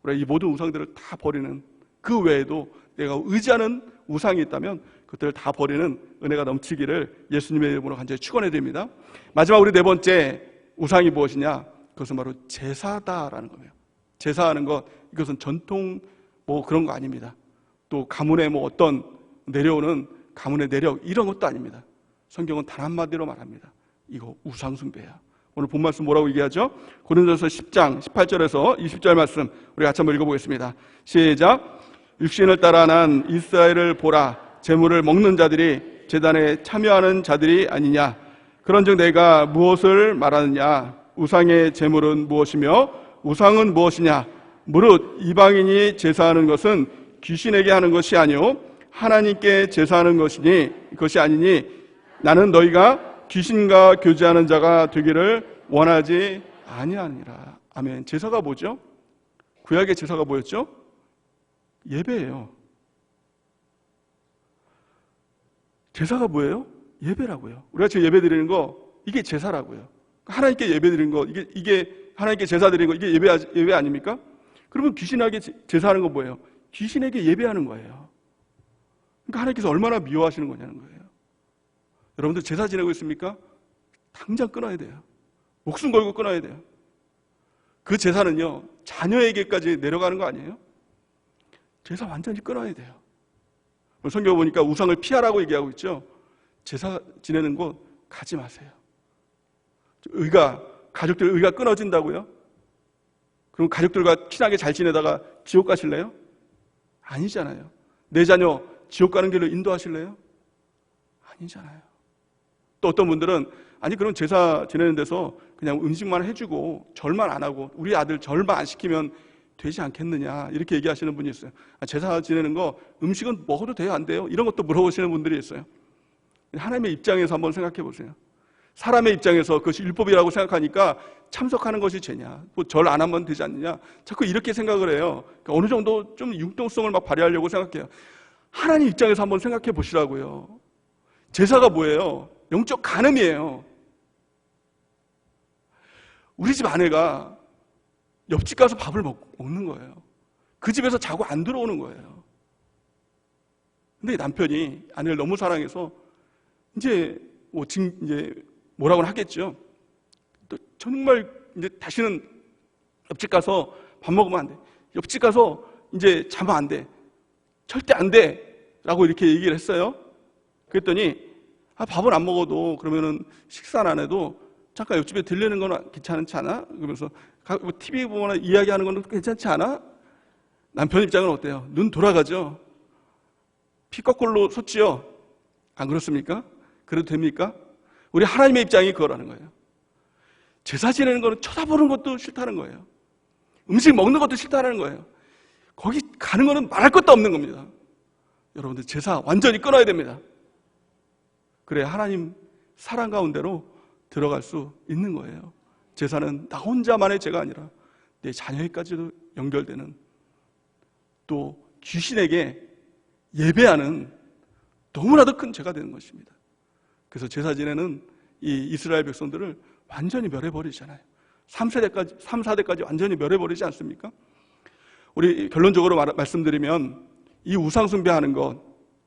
Speaker 1: 우리가 이 모든 우상들을 다 버리는, 그 외에도 내가 의지하는 우상이 있다면 그것들을 다 버리는 은혜가 넘치기를 예수님의 이름으로 간절히 축원해 드립니다. 마지막 우리 네 번째 우상이 무엇이냐? 그것은 바로 제사다라는 거예요. 제사하는 것, 이것은 전통 뭐 그런 거 아닙니다. 또 가문의 뭐 어떤 내려오는 가문의 내력 이런 것도 아닙니다. 성경은 단 한마디로 말합니다. 이거 우상 숭배야. 오늘 본 말씀 뭐라고 얘기하죠? 고린도서 10장 18절에서 20절 말씀 우리 같이 한번 읽어보겠습니다. 시작. 육신을 따라 난 이스라엘을 보라. 제물을 먹는 자들이 제단에 참여하는 자들이 아니냐. 그런즉 내가 무엇을 말하느냐? 우상의 제물은 무엇이며 우상은 무엇이냐? 무릇 이방인이 제사하는 것은 귀신에게 하는 것이 아니요 하나님께 제사하는 것이 아니니 나는 너희가 귀신과 교제하는 자가 되기를 원하지 아니하니라. 아멘. 제사가 뭐죠? 구약의 제사가 뭐였죠? 예배예요. 제사가 뭐예요? 예배라고요. 우리가 지금 예배 드리는 거 이게 제사라고요. 하나님께 예배 드리는 거 이게 하나님께 제사 드리는 거 이게 예배 아닙니까? 그러면 귀신에게 제사하는 건 뭐예요? 귀신에게 예배하는 거예요. 그러니까 하나님께서 얼마나 미워하시는 거냐는 거예요. 여러분들 제사 지내고 있습니까? 당장 끊어야 돼요. 목숨 걸고 끊어야 돼요. 그 제사는요, 자녀에게까지 내려가는 거 아니에요? 제사 완전히 끊어야 돼요. 성경 보니까 우상을 피하라고 얘기하고 있죠. 제사 지내는 곳 가지 마세요. 가족들 의가 끊어진다고요? 그럼 가족들과 친하게 잘 지내다가 지옥 가실래요? 아니잖아요. 내 자녀 지옥 가는 길로 인도하실래요? 아니잖아요. 또 어떤 분들은 아니 그럼 제사 지내는 데서 그냥 음식만 해주고 절만 안 하고 우리 아들 절만 안 시키면 되지 않겠느냐 이렇게 얘기하시는 분이 있어요. 제사 지내는 거 음식은 먹어도 돼요 안 돼요? 이런 것도 물어보시는 분들이 있어요. 하나님의 입장에서 한번 생각해 보세요. 사람의 입장에서 그것이 율법이라고 생각하니까 참석하는 것이 죄냐, 뭐 절 안 하면 되지 않느냐, 자꾸 이렇게 생각을 해요. 그러니까 어느 정도 좀 융통성을 막 발휘하려고 생각해요. 하나님 입장에서 한번 생각해 보시라고요. 제사가 뭐예요? 영적 간음이에요. 우리 집 아내가 옆집 가서 밥을 먹는 거예요. 그 집에서 자고 안 들어오는 거예요. 근데 남편이 아내를 너무 사랑해서 이제 뭐라고는 하겠죠. 또 정말 이제 다시는 옆집 가서 밥 먹으면 안 돼. 옆집 가서 이제 자면 안 돼. 절대 안 돼. 라고 이렇게 얘기를 했어요. 그랬더니 밥은 안 먹어도 그러면은 식사는 안 해도 잠깐 옆집에 들리는 건 괜찮지 않아? 그러면서 TV 보거나 이야기하는 건 괜찮지 않아? 남편 입장은 어때요? 눈 돌아가죠? 피 거꾸로 솟지요? 안 그렇습니까? 그래도 됩니까? 우리 하나님의 입장이 그거라는 거예요. 제사 지내는 거는 쳐다보는 것도 싫다는 거예요. 음식 먹는 것도 싫다는 거예요. 거기 가는 거는 말할 것도 없는 겁니다. 여러분들 제사 완전히 끊어야 됩니다. 그래야 하나님 사랑 가운데로 들어갈 수 있는 거예요. 제사는 나 혼자만의 죄가 아니라 내 자녀에게까지도 연결되는, 또 귀신에게 예배하는 너무나도 큰 죄가 되는 것입니다. 그래서 제사 지내는 이 이스라엘 백성들을 완전히 멸해버리잖아요. 3, 4대까지 완전히 멸해버리지 않습니까? 우리 결론적으로 말씀드리면 이 우상 숭배하는 것,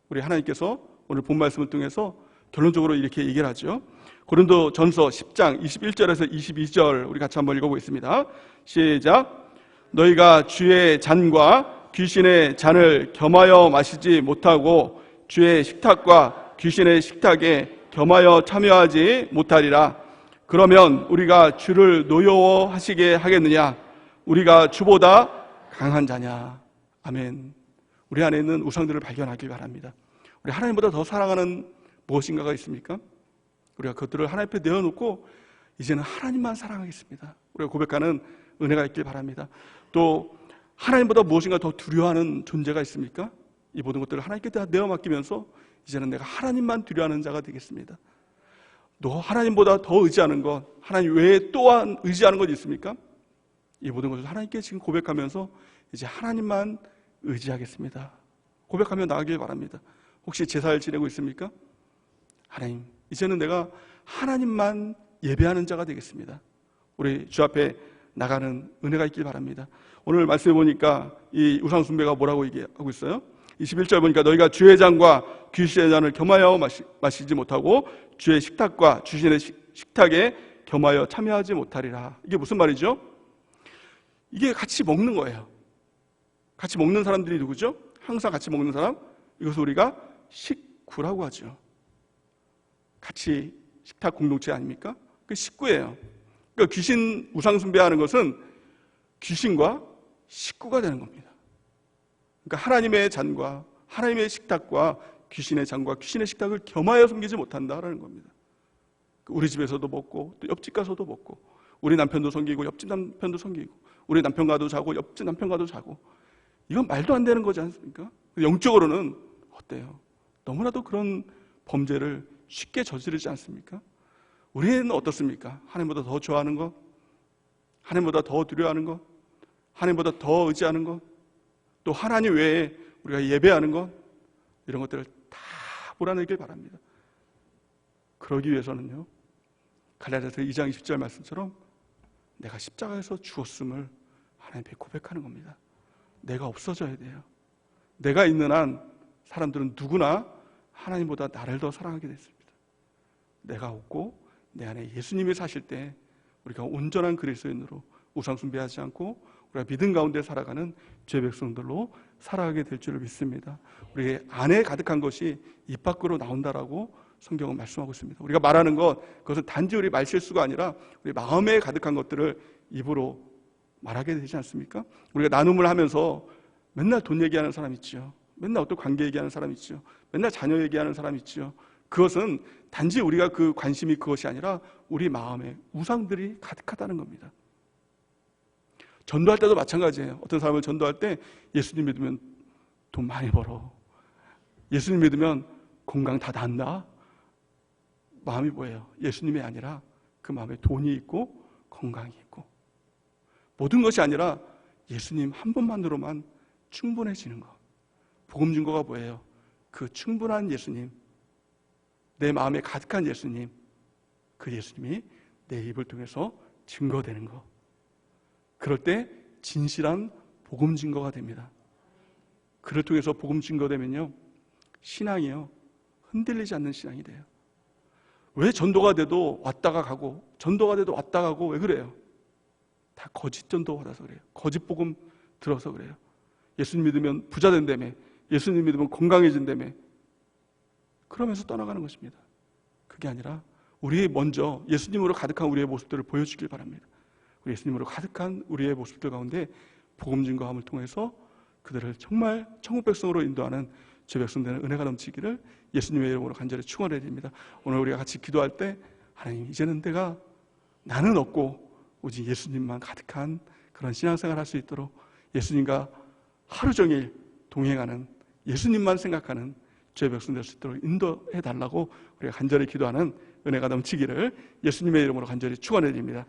Speaker 1: 우리 하나님께서 오늘 본 말씀을 통해서 결론적으로 이렇게 얘기를 하죠. 고린도전서 10장 21절에서 22절 우리 같이 한번 읽어보겠습니다. 시작. 너희가 주의 잔과 귀신의 잔을 겸하여 마시지 못하고 주의 식탁과 귀신의 식탁에 겸하여 참여하지 못하리라. 그러면 우리가 주를 노여워하시게 하겠느냐? 우리가 주보다 강한 자냐? 아멘. 우리 안에 있는 우상들을 발견하길 바랍니다. 우리 하나님보다 더 사랑하는 무엇인가가 있습니까? 우리가 그것들을 하나님 앞에 내어놓고 이제는 하나님만 사랑하겠습니다. 우리가 고백하는 은혜가 있길 바랍니다. 또 하나님보다 무엇인가 더 두려워하는 존재가 있습니까? 이 모든 것들을 하나님께 다 내어 맡기면서 이제는 내가 하나님만 두려워하는 자가 되겠습니다. 너 하나님보다 더 의지하는 것, 하나님 외에 또한 의지하는 것 있습니까? 이 모든 것을 하나님께 지금 고백하면서 이제 하나님만 의지하겠습니다. 고백하며 나가길 바랍니다. 혹시 제사를 지내고 있습니까? 하나님, 이제는 내가 하나님만 예배하는 자가 되겠습니다. 우리 주 앞에 나가는 은혜가 있길 바랍니다. 오늘 말씀해 보니까 이 우상 숭배가 뭐라고 얘기하고 있어요? 21절 보니까 너희가 주의 잔과 귀신의 잔을 겸하여 마시지 못하고 주의 식탁과 귀신의 식탁에 겸하여 참여하지 못하리라. 이게 무슨 말이죠? 이게 같이 먹는 거예요. 같이 먹는 사람들이 누구죠? 항상 같이 먹는 사람, 이것을 우리가 식구라고 하죠. 같이 식탁 공동체 아닙니까? 그 식구예요. 그러니까 귀신 우상 숭배하는 것은 귀신과 식구가 되는 겁니다. 그러니까 하나님의 잔과 하나님의 식탁과 귀신의 잔과 귀신의 식탁을 겸하여 섬기지 못한다라는 겁니다. 우리 집에서도 먹고 또 옆집 가서도 먹고, 우리 남편도 섬기고 옆집 남편도 섬기고, 우리 남편과도 자고 옆집 남편과도 자고, 이건 말도 안 되는 거지 않습니까? 영적으로는 어때요? 너무나도 그런 범죄를 쉽게 저지르지 않습니까? 우리는 어떻습니까? 하나님보다 더 좋아하는 것, 하나님보다 더 두려워하는 것, 하나님보다 더 의지하는 것, 또 하나님 외에 우리가 예배하는 것, 이런 것들을 다 몰아내길 바랍니다. 그러기 위해서는요, 갈라디아서 2장 20절 말씀처럼 내가 십자가에서 죽었음을 하나님 앞에 고백하는 겁니다. 내가 없어져야 돼요. 내가 있는 한 사람들은 누구나 하나님보다 나를 더 사랑하게 됐습니다. 내가 없고 내 안에 예수님이 사실 때 우리가 온전한 그리스도인으로 우상 숭배하지 않고 우리가 믿음 가운데 살아가는 죄 백성들로 살아가게 될 줄을 믿습니다. 우리 안에 가득한 것이 입 밖으로 나온다라고 성경은 말씀하고 있습니다. 우리가 말하는 것, 그것은 단지 우리 말실수가 아니라 우리 마음에 가득한 것들을 입으로 말하게 되지 않습니까? 우리가 나눔을 하면서 맨날 돈 얘기하는 사람 있죠. 맨날 어떤 관계 얘기하는 사람 있죠. 맨날 자녀 얘기하는 사람 있죠. 그것은 단지 우리가 그 관심이 그것이 아니라 우리 마음에 우상들이 가득하다는 겁니다. 전도할 때도 마찬가지예요. 어떤 사람을 전도할 때 예수님 믿으면 돈 많이 벌어. 예수님 믿으면 건강 다 난다. 마음이 뭐예요? 예수님이 아니라 그 마음에 돈이 있고 건강이 있고 모든 것이 아니라 예수님 한 분만으로만 충분해지는 것. 복음 증거가 뭐예요? 그 충분한 예수님, 내 마음에 가득한 예수님, 그 예수님이 내 입을 통해서 증거되는 것. 그럴 때 진실한 복음 증거가 됩니다. 그를 통해서 복음 증거되면요, 신앙이요 흔들리지 않는 신앙이 돼요. 왜 전도가 돼도 왔다가 가고, 전도가 돼도 왔다가 가고, 왜 그래요? 다 거짓 전도 받아서 그래요. 거짓 복음 들어서 그래요. 예수님 믿으면 부자 된다며, 예수님 믿으면 건강해진다며, 그러면서 떠나가는 것입니다. 그게 아니라 우리 먼저 예수님으로 가득한 우리의 모습들을 보여주길 바랍니다. 예수님으로 가득한 우리의 모습들 가운데 복음 증거함을 통해서 그들을 정말 천국 백성으로 인도하는 죄 백성 되는 은혜가 넘치기를 예수님의 이름으로 간절히 축원해야 됩니다. 오늘 우리가 같이 기도할 때 하나님, 이제는 내가 나는 없고 오직 예수님만 가득한 그런 신앙생활을 할 수 있도록 예수님과 하루 종일 동행하는, 예수님만 생각하는 죄 백성 될 수 있도록 인도해 달라고 우리가 간절히 기도하는 은혜가 넘치기를 예수님의 이름으로 간절히 축원해 드립니다.